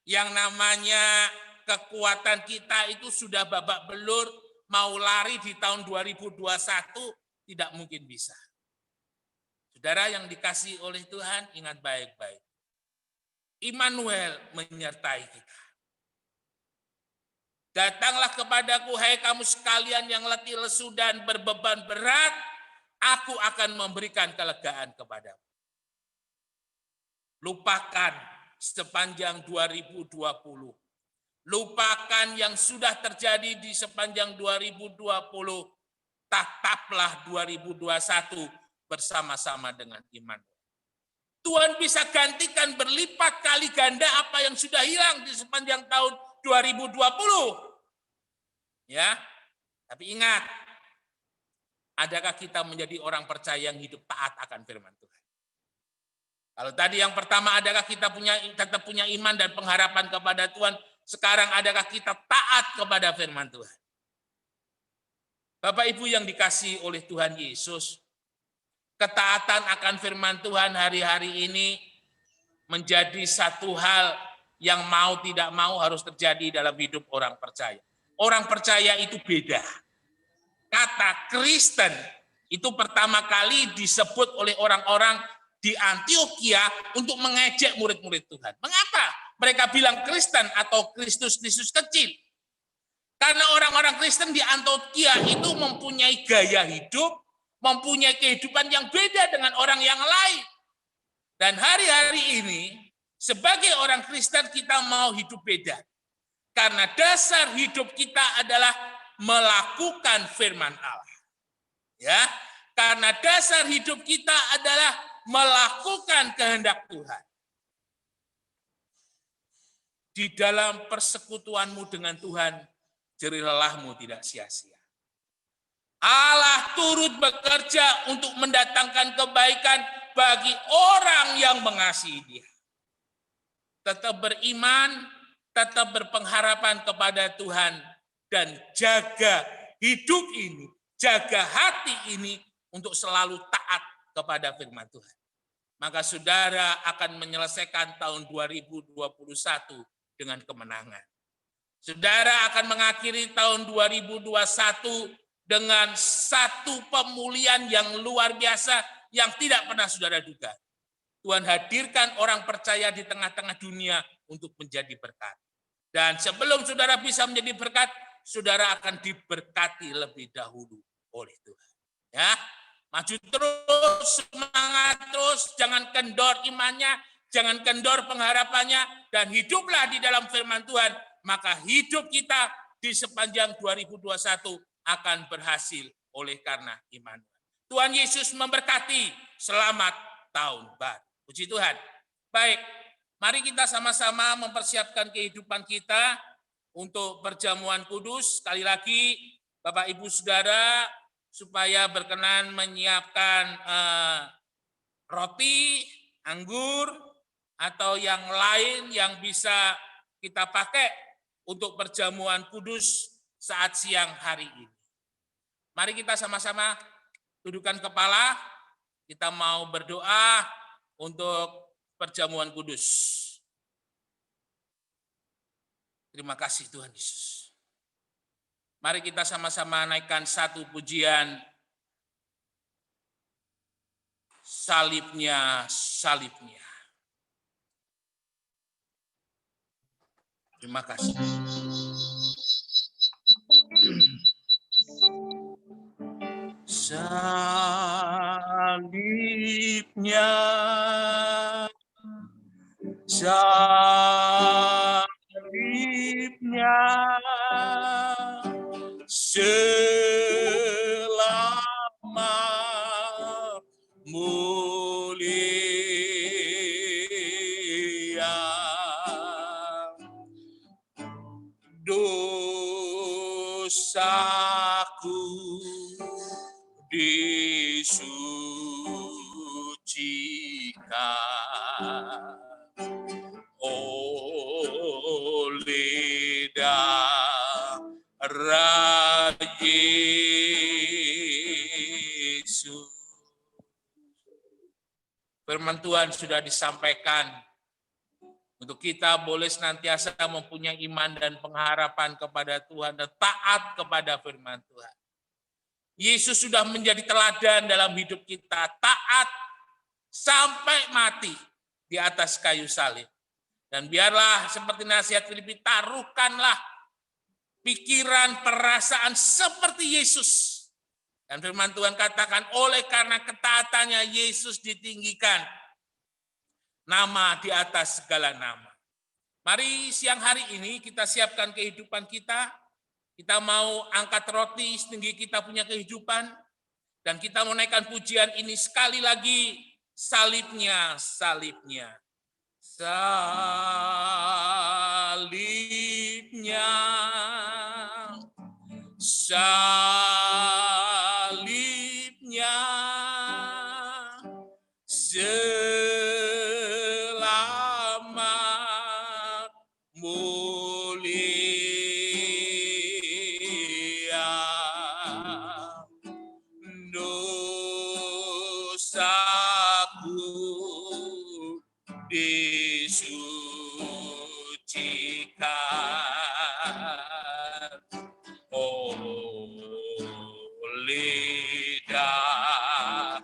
Speaker 10: Yang namanya kekuatan kita itu sudah babak belur, mau lari di tahun 2021 tidak mungkin bisa. Saudara yang dikasihi oleh Tuhan, ingat baik-baik. Immanuel menyertai kita. Datanglah kepadaku, hai kamu sekalian yang letih lesu dan berbeban berat, aku akan memberikan kelegaan kepadamu. Lupakan sepanjang 2020 Lupakan yang sudah terjadi di sepanjang 2020. Tataplah 2021 bersama-sama dengan iman. Tuhan bisa gantikan berlipat kali ganda apa yang sudah hilang di sepanjang tahun 2020. Ya, tapi ingat, adakah kita menjadi orang percaya yang hidup taat akan firman Tuhan? Kalau tadi yang pertama, adakah kita tetap punya iman dan pengharapan kepada Tuhan? Sekarang adakah kita taat kepada firman Tuhan? Bapak Ibu yang dikasihi oleh Tuhan Yesus, ketaatan akan firman Tuhan hari-hari ini menjadi satu hal yang mau tidak mau harus terjadi dalam hidup orang percaya. Orang percaya itu beda. Kata Kristen itu pertama kali disebut oleh orang-orang di Antioquia untuk mengejek murid-murid Tuhan. Mengapa mereka bilang Kristen atau Kristus kecil? Karena orang-orang Kristen di Antioquia itu mempunyai gaya hidup, mempunyai kehidupan yang beda dengan orang yang lain. Dan hari-hari ini, sebagai orang Kristen kita mau hidup beda. Karena dasar hidup kita adalah melakukan firman Allah. Ya, karena dasar hidup kita adalah melakukan kehendak Tuhan. Di dalam persekutuanmu dengan Tuhan, jerih lelahmu tidak sia-sia. Allah turut bekerja untuk mendatangkan kebaikan bagi orang yang mengasihi Dia. Tetap beriman, tetap berpengharapan kepada Tuhan, dan jaga hidup ini, jaga hati ini untuk selalu taat kepada firman Tuhan. Maka saudara akan menyelesaikan tahun 2021 dengan kemenangan. Saudara akan mengakhiri tahun 2021 dengan satu pemulihan yang luar biasa yang tidak pernah saudara duga. Tuhan hadirkan orang percaya di tengah-tengah dunia untuk menjadi berkat. Dan sebelum saudara bisa menjadi berkat, saudara akan diberkati lebih dahulu oleh Tuhan. Ya, maju terus, semangat terus, jangan kendor imannya, jangan kendor pengharapannya, dan hiduplah di dalam firman Tuhan. Maka hidup kita di sepanjang 2021 akan berhasil oleh karena iman. Tuhan Yesus memberkati. Selamat tahun baru. Puji Tuhan. Baik, mari kita sama-sama mempersiapkan kehidupan kita untuk perjamuan kudus. Sekali lagi, Bapak Ibu Saudara, supaya berkenan menyiapkan roti, anggur, atau yang lain yang bisa kita pakai untuk perjamuan kudus saat siang hari ini. Mari kita sama-sama dudukkan kepala, kita mau berdoa untuk perjamuan kudus. Terima kasih Tuhan Yesus. Mari kita sama-sama naikkan satu pujian, salibnya, salibnya. Terima kasih. Salibnya, salibnya, selamat mulia. Dosaku disucikan oleh darah Yesus. Firman Tuhan sudah disampaikan untuk kita boleh senantiasa mempunyai iman dan pengharapan kepada Tuhan dan taat kepada firman Tuhan. Yesus sudah menjadi teladan dalam hidup kita, taat sampai mati di atas kayu salib. Dan biarlah seperti nasihat Filipi, taruhkanlah pikiran, perasaan seperti Yesus. Dan firman Tuhan katakan, oleh karena ketaatannya Yesus ditinggikan nama di atas segala nama. Mari siang hari ini kita siapkan kehidupan kita. Kita mau angkat roti setinggi kita punya kehidupan. Dan kita mau naikkan pujian ini sekali lagi. Salibnya, salibnya. Salibnya. Salibnya. Selamat mulia dosaku disucikan oleh darah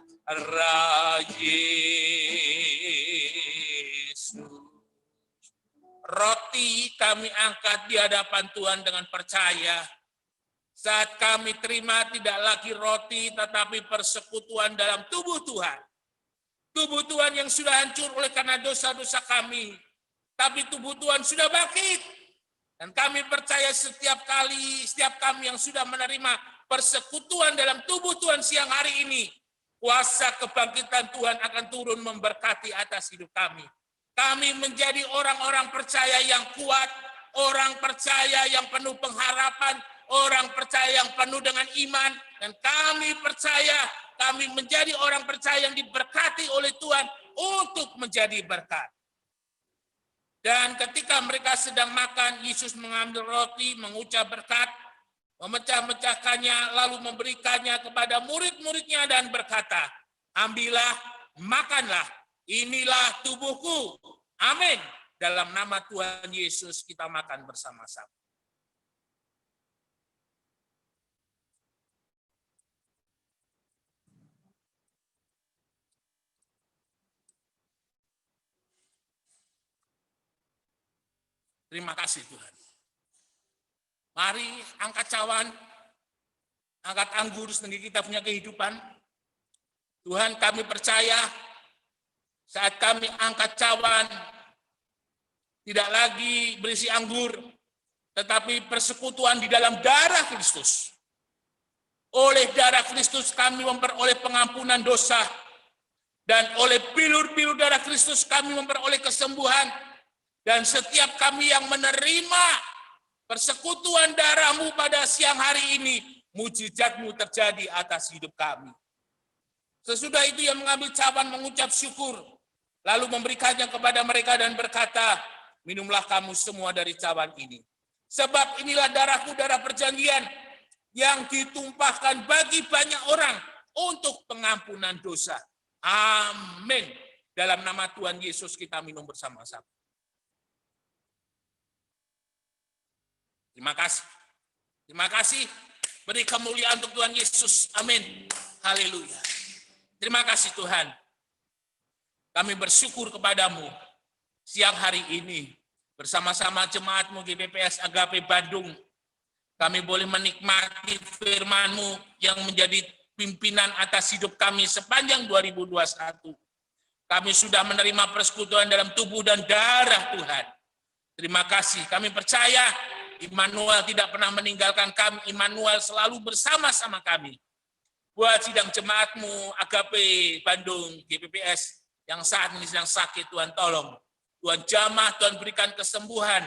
Speaker 10: Yesus. Roti kami angkat di hadapan Tuhan dengan percaya. Saat kami terima tidak lagi roti, tetapi persekutuan dalam tubuh Tuhan. Tubuh Tuhan yang sudah hancur oleh karena dosa-dosa kami. Tapi tubuh Tuhan sudah bangkit. Dan kami percaya setiap kami yang sudah menerima persekutuan dalam tubuh Tuhan siang hari ini, kuasa kebangkitan Tuhan akan turun memberkati atas hidup kami. Kami menjadi orang-orang percaya yang kuat, orang percaya yang penuh pengharapan, orang percaya yang penuh dengan iman, dan kami percaya kami menjadi orang percaya yang diberkati oleh Tuhan untuk menjadi berkat. Dan ketika mereka sedang makan, Yesus mengambil roti, mengucap berkat, memecah-mecahkannya, lalu memberikannya kepada murid-muridnya dan berkata, ambillah, makanlah, inilah tubuhku. Amin. Dalam nama Tuhan Yesus kita makan bersama-sama. Terima kasih Tuhan. Mari angkat cawan, angkat anggur setinggi kita punya kehidupan. Tuhan, kami percaya saat kami angkat cawan, tidak lagi berisi anggur, tetapi persekutuan di dalam darah Kristus. Oleh darah Kristus kami memperoleh pengampunan dosa, dan oleh bilur-bilur darah Kristus kami memperoleh kesembuhan. Dan setiap kami yang menerima persekutuan darah-Mu pada siang hari ini, mujizat-Mu terjadi atas hidup kami. Sesudah itu ia mengambil cawan mengucap syukur, lalu memberikannya kepada mereka dan berkata, minumlah kamu semua dari cawan ini. Sebab inilah darahku, darah perjanjian, yang ditumpahkan bagi banyak orang untuk pengampunan dosa. Amin. Dalam nama Tuhan Yesus kita minum bersama-sama. Terima kasih. Terima kasih. Beri kemuliaan untuk Tuhan Yesus. Amin. Haleluya. Terima kasih Tuhan. Kami bersyukur kepadamu siang hari ini bersama-sama jemaat-Mu GPPS Agape Bandung. Kami boleh menikmati firman-Mu yang menjadi pimpinan atas hidup kami sepanjang 2021. Kami sudah menerima persekutuan dalam tubuh dan darah Tuhan. Terima kasih. Kami percaya Immanuel tidak pernah meninggalkan kami. Immanuel selalu bersama-sama kami. Buat sidang jemaat-Mu Agape Bandung GPPS yang saat ini sedang sakit, Tuhan tolong. Tuhan jamah, Tuhan berikan kesembuhan.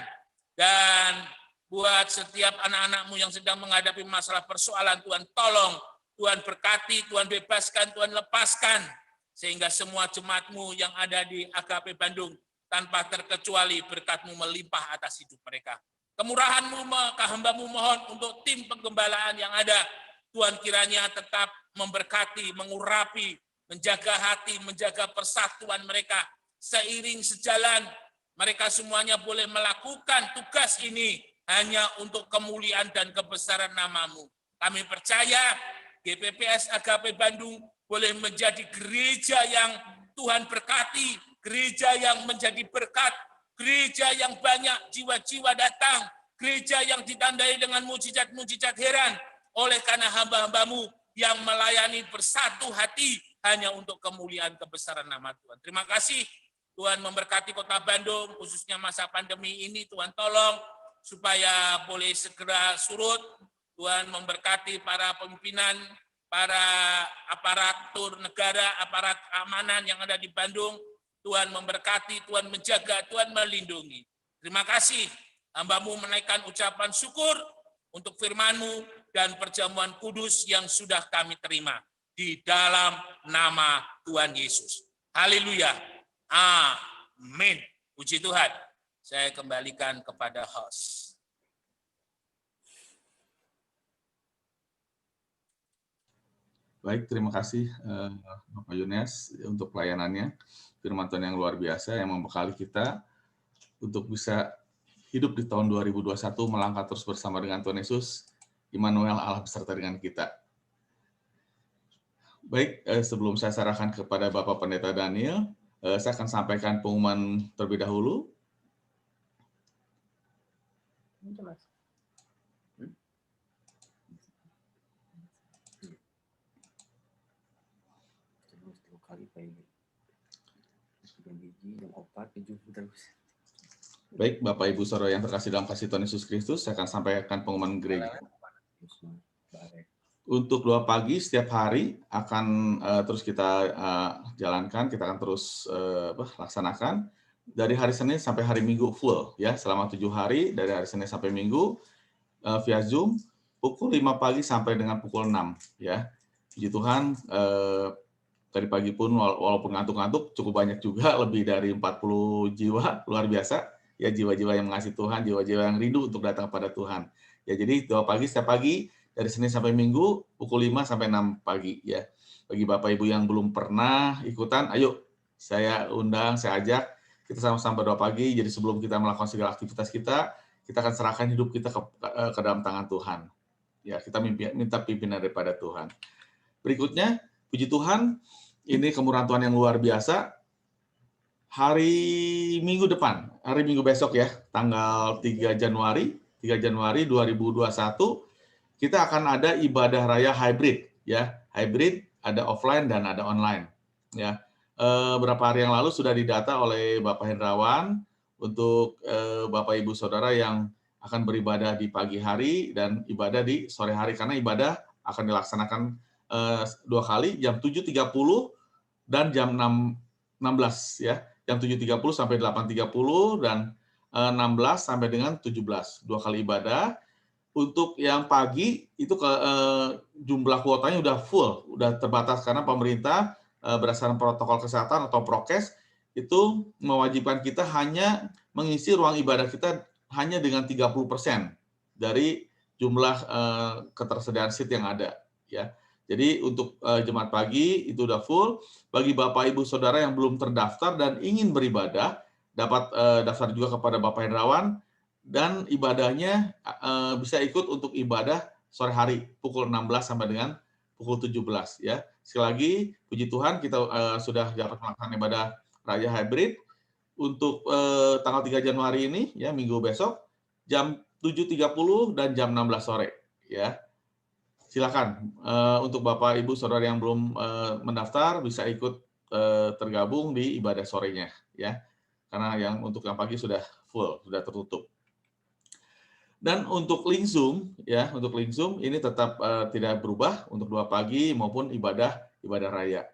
Speaker 10: Dan buat setiap anak-anak-Mu yang sedang menghadapi masalah persoalan, Tuhan tolong. Tuhan berkati, Tuhan bebaskan, Tuhan lepaskan. Sehingga semua jemaat-Mu yang ada di Agape Bandung, tanpa terkecuali berkat-Mu melimpah atas hidup mereka. Kemurahan-Mu, hamba-Mu mohon untuk tim penggembalaan yang ada. Tuhan kiranya tetap memberkati, mengurapi, menjaga hati, menjaga persatuan mereka. Seiring sejalan, mereka semuanya boleh melakukan tugas ini hanya untuk kemuliaan dan kebesaran nama-Mu. Kami percaya GPPS Agape Bandung boleh menjadi gereja yang Tuhan berkati, gereja yang menjadi berkat, gereja yang banyak jiwa-jiwa datang, gereja yang ditandai dengan mujizat-mujizat heran, oleh karena hamba-hamba-Mu yang melayani bersatu hati hanya untuk kemuliaan kebesaran nama Tuhan. Terima kasih, Tuhan memberkati Kota Bandung, khususnya masa pandemi ini. Tuhan tolong supaya boleh segera surut. Tuhan memberkati para pimpinan, para aparatur negara, aparat keamanan yang ada di Bandung. Tuhan memberkati, Tuhan menjaga, Tuhan melindungi. Terima kasih, hamba-Mu menaikkan ucapan syukur untuk firman-Mu dan perjamuan kudus yang sudah kami terima. Di dalam nama Tuhan Yesus. Haleluya. Amin. Puji Tuhan. Saya kembalikan kepada host.
Speaker 2: Baik, terima kasih Bapak Yunes untuk pelayanannya. Firman Tuhan yang luar biasa yang membekali kita untuk bisa hidup di tahun 2021, melangkah terus bersama dengan Tuhan Yesus, Immanuel, Allah beserta dengan kita. Baik, sebelum saya serahkan kepada Bapak Pendeta Daniel, saya akan sampaikan pengumuman terlebih dahulu. Baik, Bapak Ibu Saudara yang terkasih dalam kasih Tuhan Yesus Kristus, saya akan sampaikan pengumuman gereja. Untuk 2 pagi setiap hari akan terus kita jalankan, kita akan terus laksanakan dari hari Senin sampai hari Minggu full ya, selama 7 hari dari hari Senin sampai Minggu via Zoom pukul 5 pagi sampai dengan pukul 6 ya. Puji Tuhan, tadi pagi pun walaupun ngantuk-ngantuk cukup banyak juga, lebih dari 40 jiwa, luar biasa ya, jiwa-jiwa yang mengasihi Tuhan, jiwa-jiwa yang rindu untuk datang kepada Tuhan. Ya, jadi 2 pagi setiap pagi dari Senin sampai Minggu pukul 5 sampai 6 pagi ya. Bagi Bapak Ibu yang belum pernah ikutan, ayo saya undang, saya ajak kita sama-sama berdoa pagi. Jadi sebelum kita melakukan segala aktivitas kita akan serahkan hidup kita ke dalam tangan Tuhan. Ya, kita minta pimpinan daripada Tuhan. Berikutnya, puji Tuhan, ini kemurahan Tuhan yang luar biasa. Hari Minggu depan, hari Minggu besok ya, tanggal 3 Januari 2021, kita akan ada ibadah raya hybrid ya. Hybrid ada offline dan ada online ya. Beberapa hari yang lalu sudah didata oleh Bapak Hendrawan untuk Bapak Ibu Saudara yang akan beribadah di pagi hari dan ibadah di sore hari, karena ibadah akan dilaksanakan 2 kali, jam 7.30 dan jam 16 ya. Jam 7.30 sampai 8.30 dan 16 sampai dengan 17. 2 kali ibadah. Untuk yang pagi itu jumlah kuotanya udah full, udah terbatas karena pemerintah berdasarkan protokol kesehatan atau prokes itu mewajibkan kita hanya mengisi ruang ibadah kita hanya dengan 30% dari jumlah ketersediaan seat yang ada ya. Jadi untuk jemaat pagi itu udah full. Bagi Bapak Ibu Saudara yang belum terdaftar dan ingin beribadah, dapat daftar juga kepada Bapak Hendrawan, dan ibadahnya bisa ikut untuk ibadah sore hari pukul 16 sampai dengan pukul 17 ya. Sekali lagi puji Tuhan, kita sudah dapat melaksanakan ibadah raya hybrid untuk tanggal 3 Januari ini ya, minggu besok jam 7.30 dan jam 16 sore ya. Silakan untuk Bapak Ibu Saudara yang belum mendaftar bisa ikut tergabung di ibadah sorenya ya. Karena yang untuk yang pagi sudah full, sudah tertutup. Dan untuk link Zoom ya, untuk link Zoom ini tetap tidak berubah untuk 2 pagi maupun ibadah raya.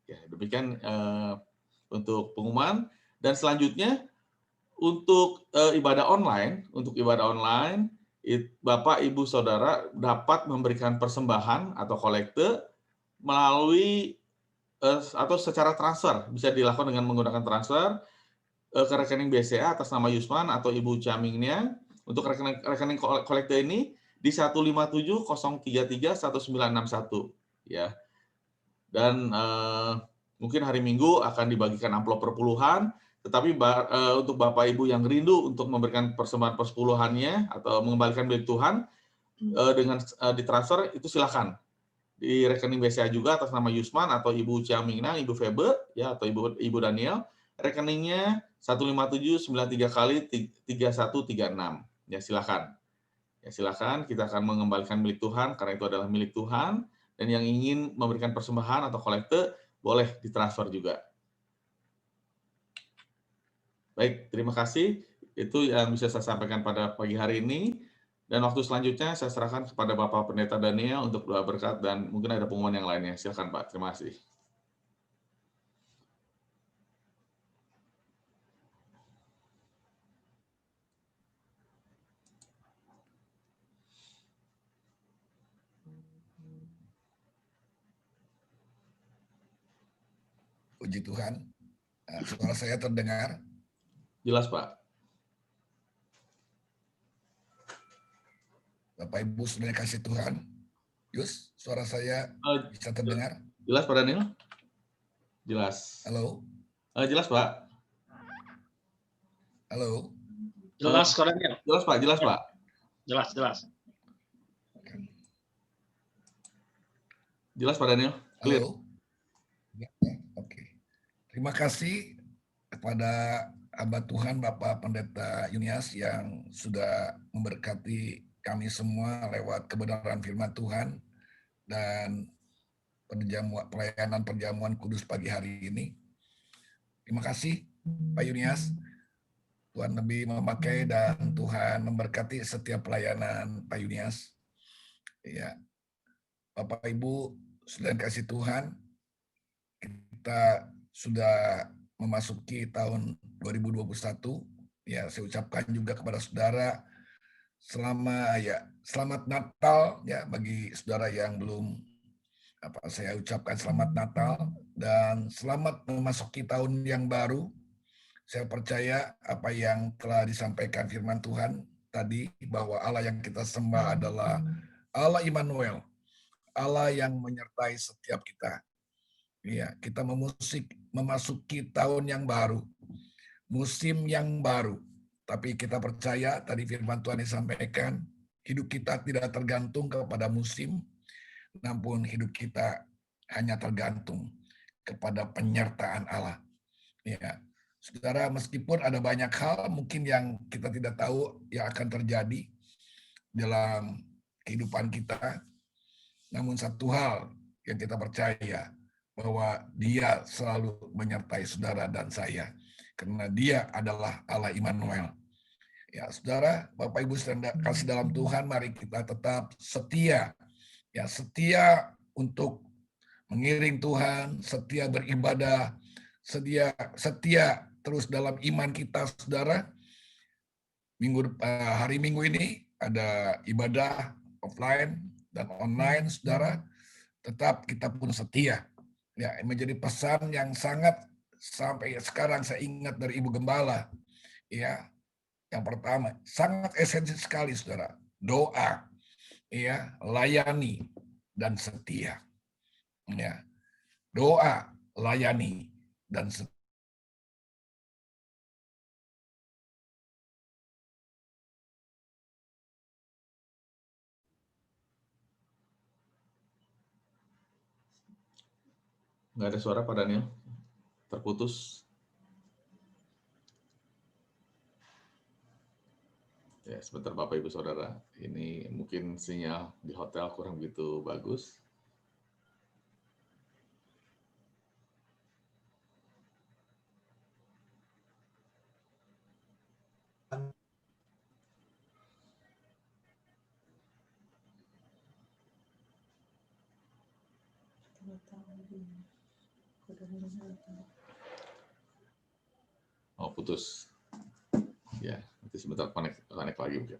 Speaker 2: Ya, demikian untuk pengumuman. Dan selanjutnya untuk ibadah online, Bapak Ibu Saudara dapat memberikan persembahan atau kolekte melalui atau secara transfer, bisa dilakukan dengan menggunakan transfer ke rekening BCA atas nama Yusman atau Ibu Camingnya. Untuk rekening kolekte ini di 157033191 ya. Dan mungkin hari Minggu akan dibagikan amplop perpuluhan. Tetapi untuk Bapak Ibu yang rindu untuk memberikan persembahan persepuluhannya atau mengembalikan milik Tuhan dengan ditransfer, itu silakan di rekening BCA juga atas nama Yusman atau Ibu Ciamingna, Ibu Febe ya, atau Ibu Daniel. Rekeningnya 15793 ya, silakan. Ya, silakan, kita akan mengembalikan milik Tuhan karena itu adalah milik Tuhan, dan yang ingin memberikan persembahan atau kolekte boleh ditransfer juga. Baik, terima kasih. Itu yang bisa saya sampaikan pada pagi hari ini. Dan waktu selanjutnya saya serahkan kepada Bapak Pendeta Daniel untuk doa berkat dan mungkin ada pengumuman yang lainnya. Silakan Pak, terima kasih.
Speaker 11: Puji Tuhan, suara saya terdengar?
Speaker 2: Jelas Pak.
Speaker 11: Bapak Ibu sudah dikasih Tuhan. Yus, suara saya bisa terdengar?
Speaker 2: Jelas Pak Daniel? Jelas.
Speaker 11: Halo?
Speaker 2: Jelas Pak.
Speaker 11: Halo?
Speaker 8: Jelas, Pak Daniel?
Speaker 2: Jelas Pak, jelas Pak.
Speaker 8: Jelas, jelas.
Speaker 2: Jelas Pak Daniel? Clear.
Speaker 11: Halo? Oke. Terima kasih kepada hamba Tuhan Bapak Pendeta Yunias yang sudah memberkati kami semua lewat kebenaran firman Tuhan dan pelayanan perjamuan kudus pagi hari ini. Terima kasih Pak Yunias. Tuhan lebih memakai dan Tuhan memberkati setiap pelayanan Pak Yunias. Ya, Bapak Ibu sudah dikasih Tuhan, kita sudah memasuki tahun 2021. Ya, saya ucapkan juga kepada saudara selamat Natal ya bagi saudara yang belum saya ucapkan selamat Natal dan selamat memasuki tahun yang baru. Saya percaya apa yang telah disampaikan firman Tuhan tadi bahwa Allah yang kita sembah adalah Allah Immanuel, Allah yang menyertai setiap kita. Ya, kita memasuki tahun yang baru, musim yang baru. Tapi kita percaya tadi firman Tuhan disampaikan, hidup kita tidak tergantung kepada musim, namun hidup kita hanya tergantung kepada penyertaan Allah. Ya. Saudara, meskipun ada banyak hal mungkin yang kita tidak tahu yang akan terjadi dalam kehidupan kita, namun satu hal yang kita percaya bahwa Dia selalu menyertai saudara dan saya, karena Dia adalah Allah Immanuel. Ya, saudara, Bapak Ibu kasih dalam Tuhan, mari kita tetap setia, ya setia untuk mengiring Tuhan, setia beribadah, setia terus dalam iman kita, saudara. Hari Minggu ini ada ibadah offline dan online, saudara. Tetap kita pun setia. Ya, menjadi pesan yang sangat sampai sekarang saya ingat dari Ibu Gembala. Ya, yang pertama sangat esensi sekali, saudara. Doa, ya, layani dan setia. Ya, doa, layani dan setia.
Speaker 2: Nggak ada suara Pak Daniel, terputus. Ya, sebentar Bapak Ibu Saudara, ini mungkin sinyal di hotel kurang begitu bagus. Oh, putus. Ya, nanti sebentar connect lagi mungkin.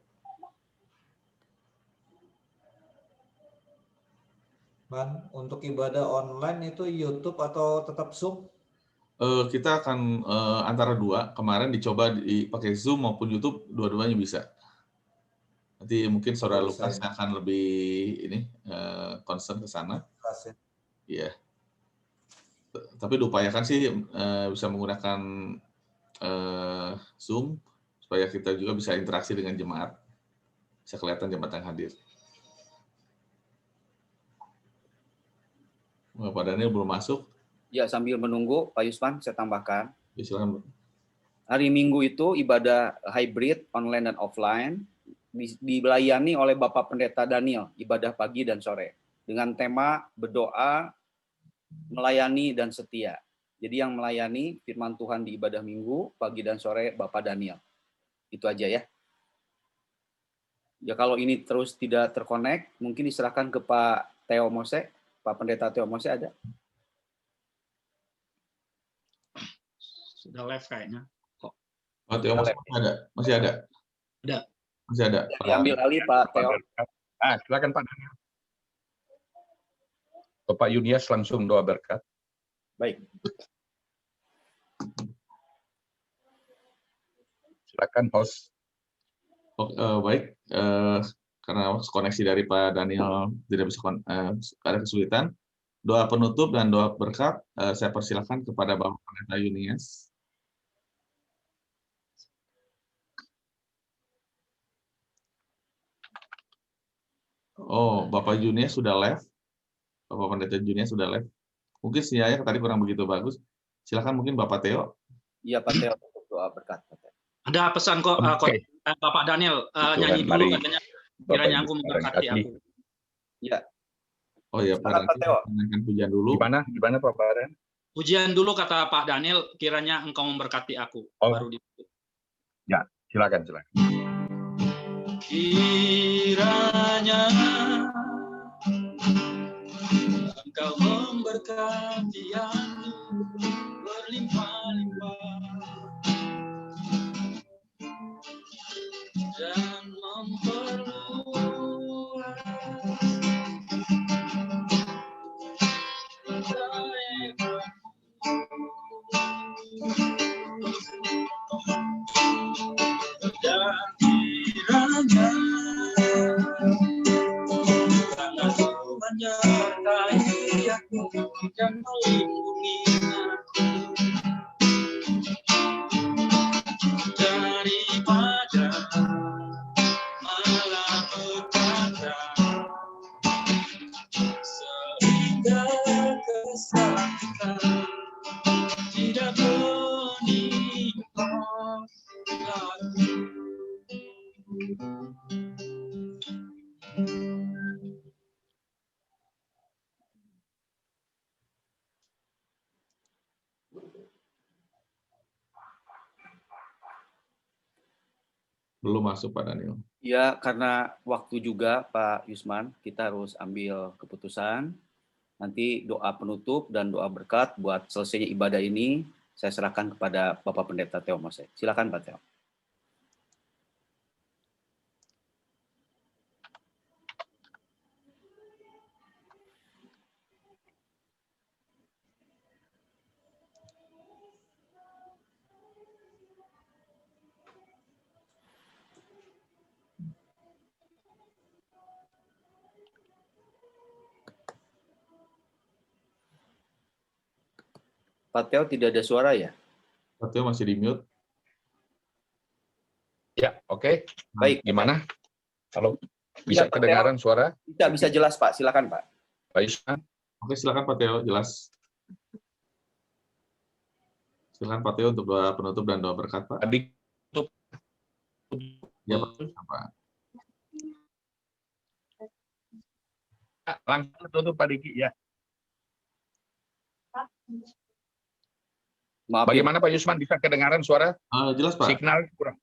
Speaker 12: Ban, untuk ibadah online itu YouTube atau tetap Zoom?
Speaker 2: Kita akan antara dua. Kemarin dicoba pakai Zoom maupun YouTube, dua-duanya bisa. Nanti mungkin saudara Lukas akan lebih concern ke sana. Iya. Tapi diupayakan sih bisa menggunakan Zoom supaya kita juga bisa interaksi dengan jemaat, bisa kelihatan jemaat yang hadir. Pak Daniel belum masuk.
Speaker 13: Ya, sambil menunggu Pak Yusman, saya tambahkan.
Speaker 2: Ya, silakan.
Speaker 13: Hari Minggu itu ibadah hybrid online dan offline dilayani oleh Bapak Pendeta Daniel, ibadah pagi dan sore dengan tema berdoa, melayani dan setia. Jadi yang melayani firman Tuhan di ibadah minggu, pagi dan sore Bapak Daniel. Itu aja ya. Ya kalau ini terus tidak terkonek, mungkin diserahkan ke Pak Theo Mose. Pak Pendeta Theo Mose ada?
Speaker 8: Sudah live kayaknya. Kok?
Speaker 2: Pak Theo Mose ada? Masih ada?
Speaker 8: Ada.
Speaker 2: Masih ada.
Speaker 13: Diambil alih Pak Theo.
Speaker 14: Silakan Pak Daniel. Bapak Yunias langsung doa berkat.
Speaker 13: Baik.
Speaker 14: Silakan host.
Speaker 2: Baik, karena koneksi dari Pak Daniel tidak bisa ada kesulitan. Doa penutup dan doa berkat saya persilakan kepada Bapak Pendeta Yunias. Oh, Bapak Yunias sudah live. Bapak Pendeta Yunias sudah live. Mungkin sinyalnya tadi kurang begitu bagus. Silakan mungkin Bapak Theo.
Speaker 13: Iya Pak Theo untuk doa berkat.
Speaker 8: Ada pesan kok, Bapak Daniel, nyanyi dulu katanya. Kiranya aku memberkati aku.
Speaker 13: Ya.
Speaker 2: Oh iya, Pak Daniel, pujian dulu.
Speaker 14: Gimana Pak Baran?
Speaker 8: Pujian dulu kata Pak Daniel, kiranya engkau memberkati aku. Baru ditutup.
Speaker 14: Ya, silakan.
Speaker 1: Kiranya engkau memberkati aku berlimpah-limpah dan memperluas dan kiranya tangan Tuhan menyertai aku dan melindungi aku daripada malapetaka sehingga kesakitan tidak menimpa aku.
Speaker 2: Belum masuk Pak Daniel.
Speaker 13: Ya, karena waktu juga Pak Yusman, kita harus ambil keputusan. Nanti doa penutup dan doa berkat buat selesainya ibadah ini, saya serahkan kepada Bapak Pendeta Theo Mose. Silakan Pak Theo. Pak Theo tidak ada suara ya?
Speaker 2: Pak Theo masih di mute.
Speaker 14: Ya, oke.
Speaker 13: Baik.
Speaker 14: Gimana? Halo, bisa
Speaker 13: Ya, Pak
Speaker 14: kedengaran
Speaker 13: Theo.
Speaker 14: suara?
Speaker 13: Bisa jelas Pak, silakan Pak.
Speaker 14: Pak Yusman.
Speaker 2: Oke, silakan Pak Theo, jelas. Silakan Pak Theo untuk doa penutup dan doa berkat Pak.
Speaker 14: Tadi
Speaker 2: Ya Pak.
Speaker 14: Langsung tutup Pak Diki ya.
Speaker 13: Maaf,
Speaker 14: bagaimana Pak Yusman, bisa kedengaran suara?
Speaker 2: Jelas Pak.
Speaker 14: Signal kurang.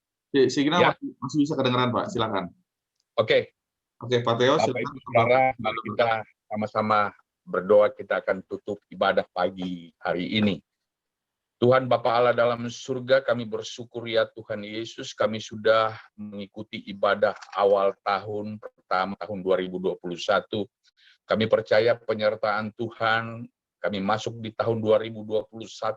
Speaker 2: Signal
Speaker 14: Ya.
Speaker 2: masih bisa kedengaran Pak, silakan.
Speaker 14: Oke.
Speaker 2: Oke Pak Theo,
Speaker 14: Bapak
Speaker 2: silakan.
Speaker 14: Ibu Saudara, mari kita sama-sama berdoa, kita akan tutup ibadah pagi hari ini. Tuhan Bapa Allah dalam surga, kami bersyukur ya Tuhan Yesus, kami sudah mengikuti ibadah awal tahun pertama tahun 2021. Kami percaya penyertaan Tuhan, kami masuk di tahun 2021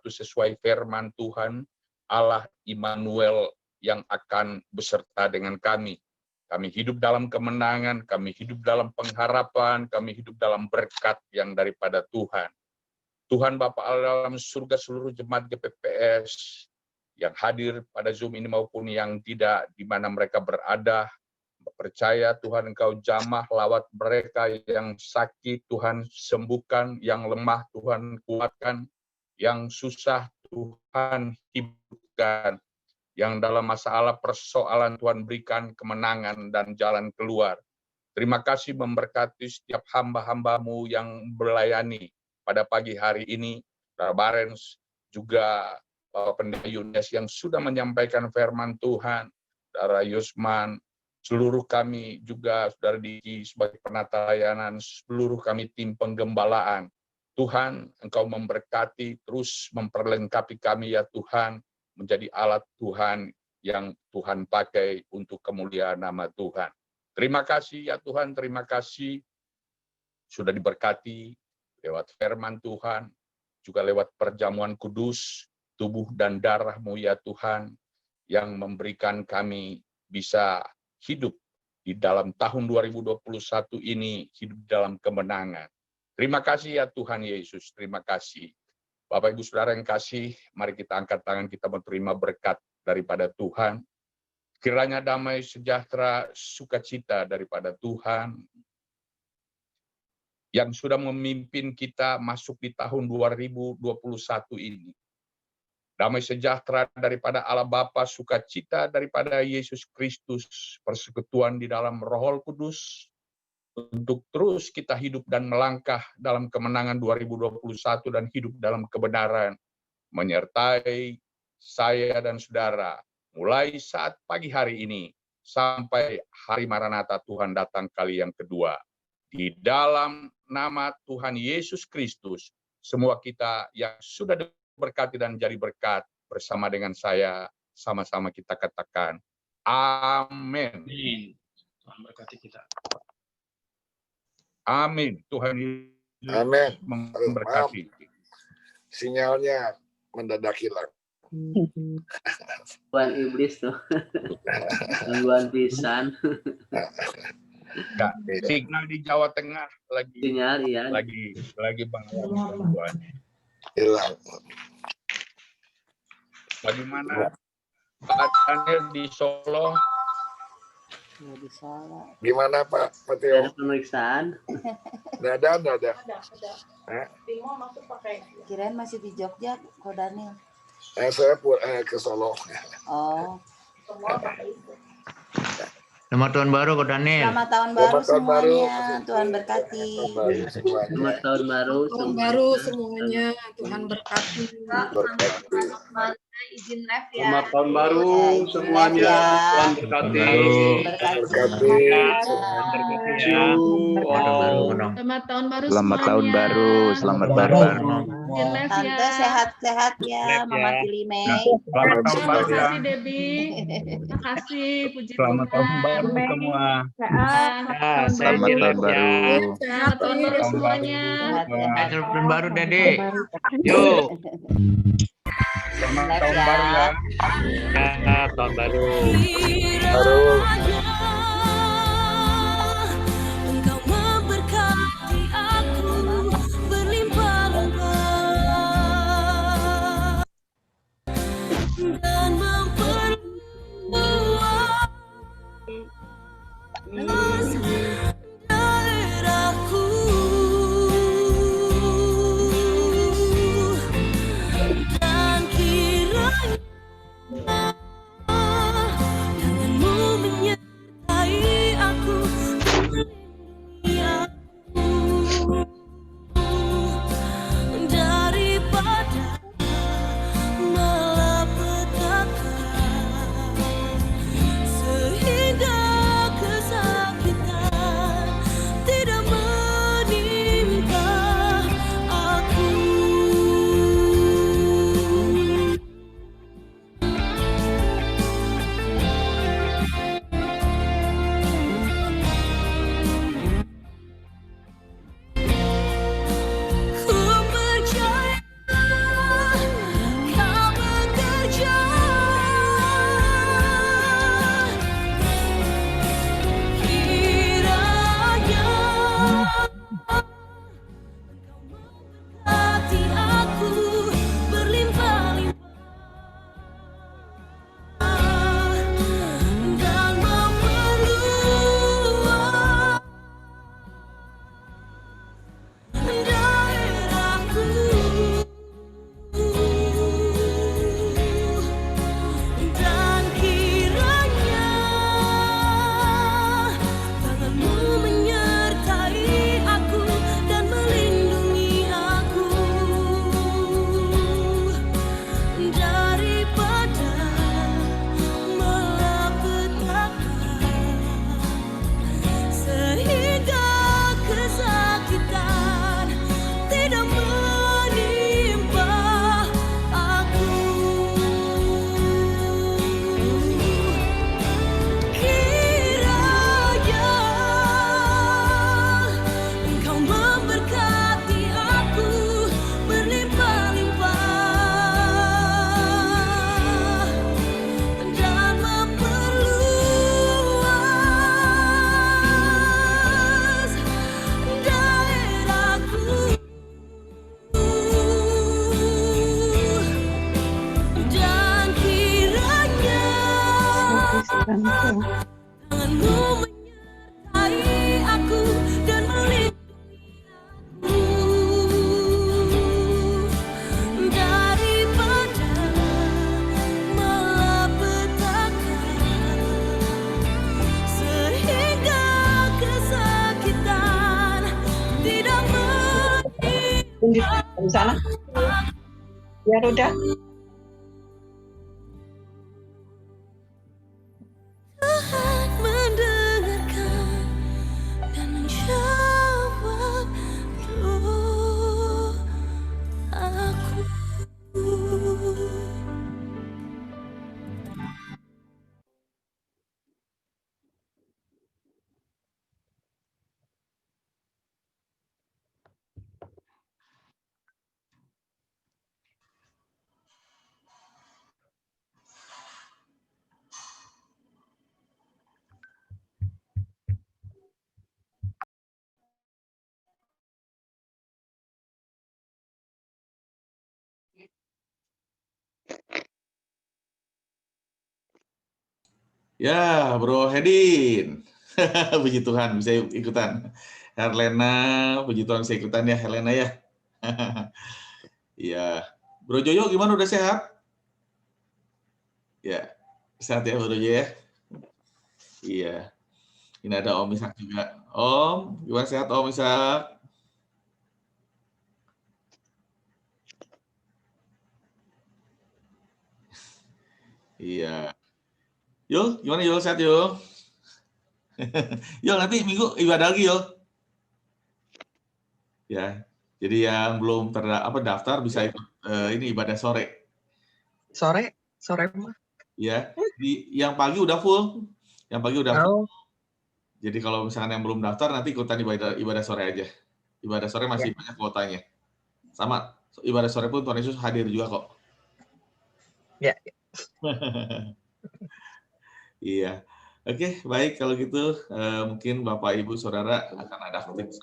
Speaker 14: sesuai firman Tuhan, Allah Immanuel yang akan beserta dengan kami. Kami hidup dalam kemenangan, kami hidup dalam pengharapan, kami hidup dalam berkat yang daripada Tuhan. Tuhan Bapa Allah dalam surga, seluruh jemaat GPPS yang hadir pada Zoom ini maupun yang tidak, di mana mereka berada, percaya Tuhan Engkau jamah lawat mereka yang sakit, Tuhan sembuhkan, yang lemah Tuhan kuatkan, yang susah Tuhan hidupkan, yang dalam masalah persoalan Tuhan berikan kemenangan dan jalan keluar. Terima kasih memberkati setiap hamba-hambamu yang melayani pada pagi hari ini, Barens, juga Bapak Pendeta Yunes yang sudah menyampaikan firman Tuhan, Saudara Yusman, seluruh kami juga Saudara Diki sebagai penata layanan, seluruh kami tim penggembalaan. Tuhan, Engkau memberkati, terus memperlengkapi kami ya Tuhan, menjadi alat Tuhan yang Tuhan pakai untuk kemuliaan nama Tuhan. Terima kasih ya Tuhan, terima kasih sudah diberkati lewat firman Tuhan, juga lewat perjamuan kudus, tubuh dan darah-Mu ya Tuhan, yang memberikan kami bisa hidup di dalam tahun 2021 ini, hidup dalam kemenangan. Terima kasih ya Tuhan Yesus, terima kasih. Bapak Ibu Saudara yang kasih, mari kita angkat tangan, kita menerima berkat daripada Tuhan. Kiranya damai, sejahtera, sukacita daripada Tuhan yang sudah memimpin kita masuk di tahun 2021 ini. Damai sejahtera daripada Allah Bapa, sukacita daripada Yesus Kristus, persekutuan di dalam Roh Kudus, untuk terus kita hidup dan melangkah dalam kemenangan 2021 dan hidup dalam kebenaran, menyertai saya dan saudara, mulai saat pagi hari ini, sampai hari Maranatha Tuhan datang kali yang kedua. Di dalam nama Tuhan Yesus Kristus, semua kita yang sudah diberkati dan jadi berkat bersama dengan saya, sama-sama kita katakan, amin.
Speaker 8: Tuhan berkati kita.
Speaker 14: Amin. Tuhan Yesus
Speaker 11: Amin.
Speaker 14: memberkati.
Speaker 11: Sinyalnya mendadak hilang.
Speaker 15: Tuhan iblis tuh. Gangguan pisan.
Speaker 14: Enggak, signal di Jawa Tengah lagi
Speaker 15: Sinyal, ya.
Speaker 14: lagi gangguan.
Speaker 11: Hilang.
Speaker 14: Bagaimana keadaannya di Solo?
Speaker 11: Gimana Pak Patio?
Speaker 15: Ada pemeriksaan?
Speaker 11: Nggak ada.
Speaker 16: Timo masuk pakai. Kirain masih di Jogja, Ko Daniel.
Speaker 11: Saya ke Solo.
Speaker 16: Oh. Semua pakai itu.
Speaker 17: Selamat tahun baru, Ko Daniel.
Speaker 16: Selamat tahun baru semuanya. Tuhan berkati.
Speaker 15: Selamat tahun baru.
Speaker 7: Tahun baru semuanya. Tuhan berkati.
Speaker 4: Izin live ya.
Speaker 18: Selamat tahun baru semuanya. Tuhan berkati.
Speaker 16: Selamat tahun baru.
Speaker 17: Selamat tahun baru. Selamat baru.
Speaker 16: Tante sehat-sehat ya, Mama Tilime.
Speaker 14: Selamat tahun baru ya.
Speaker 16: Makasih Debbie. Makasih, puji Tuhan.
Speaker 14: Selamat tahun baru semua.
Speaker 17: Selamat tahun baru.
Speaker 16: Selamat tahun baru semuanya.
Speaker 17: Selamat tahun baru, Dede. Yuk.
Speaker 14: Selamat tahun baru ya.
Speaker 3: Selamat tahun baru.
Speaker 19: Engkau memberkati aku berlimpah-limpah dan memperluas daerahku. Dan kiranya tanganmu menyertai
Speaker 20: di sana. Biar udah.
Speaker 19: Tuhan mendengarkan dan menjawab doaku.
Speaker 2: Ya, Bro Hedin. Puji Tuhan bisa ikutan. Herlena, puji Tuhan bisa ikutan ya, Helena ya. Iya. Bro Joyo gimana, udah sehat? Ya, sehat ya Bro Joyo ya. Iya. Ini ada Om Ishak juga. Om, gimana sehat Om Ishak? Iya. Yul, gimana Yul, sehat Yul? Yul, nanti minggu ibadah lagi Yul. Ya, jadi yang belum daftar bisa ikut ini ibadah sore.
Speaker 20: Sore mah.
Speaker 2: Ya, yang pagi udah full. Yang pagi udah full.
Speaker 20: Oh.
Speaker 2: Jadi kalau misalkan yang belum daftar nanti ikutan ibadah sore aja. Ibadah sore masih banyak kuotanya. Sama ibadah sore pun Tuhan Yesus hadir juga kok.
Speaker 20: Ya.
Speaker 2: Iya. Oke, baik kalau gitu mungkin Bapak Ibu Saudara akan ada aktivitas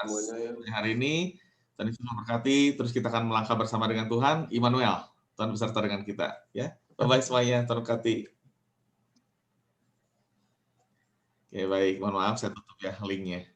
Speaker 2: hari ini. Tuhan Yesus memberkati, terus kita akan melangkah bersama dengan Tuhan. Immanuel, Tuhan beserta dengan kita, ya. Bye-bye semuanya, Tuhan berkati. Oke, baik, mohon maaf saya tutup ya linknya.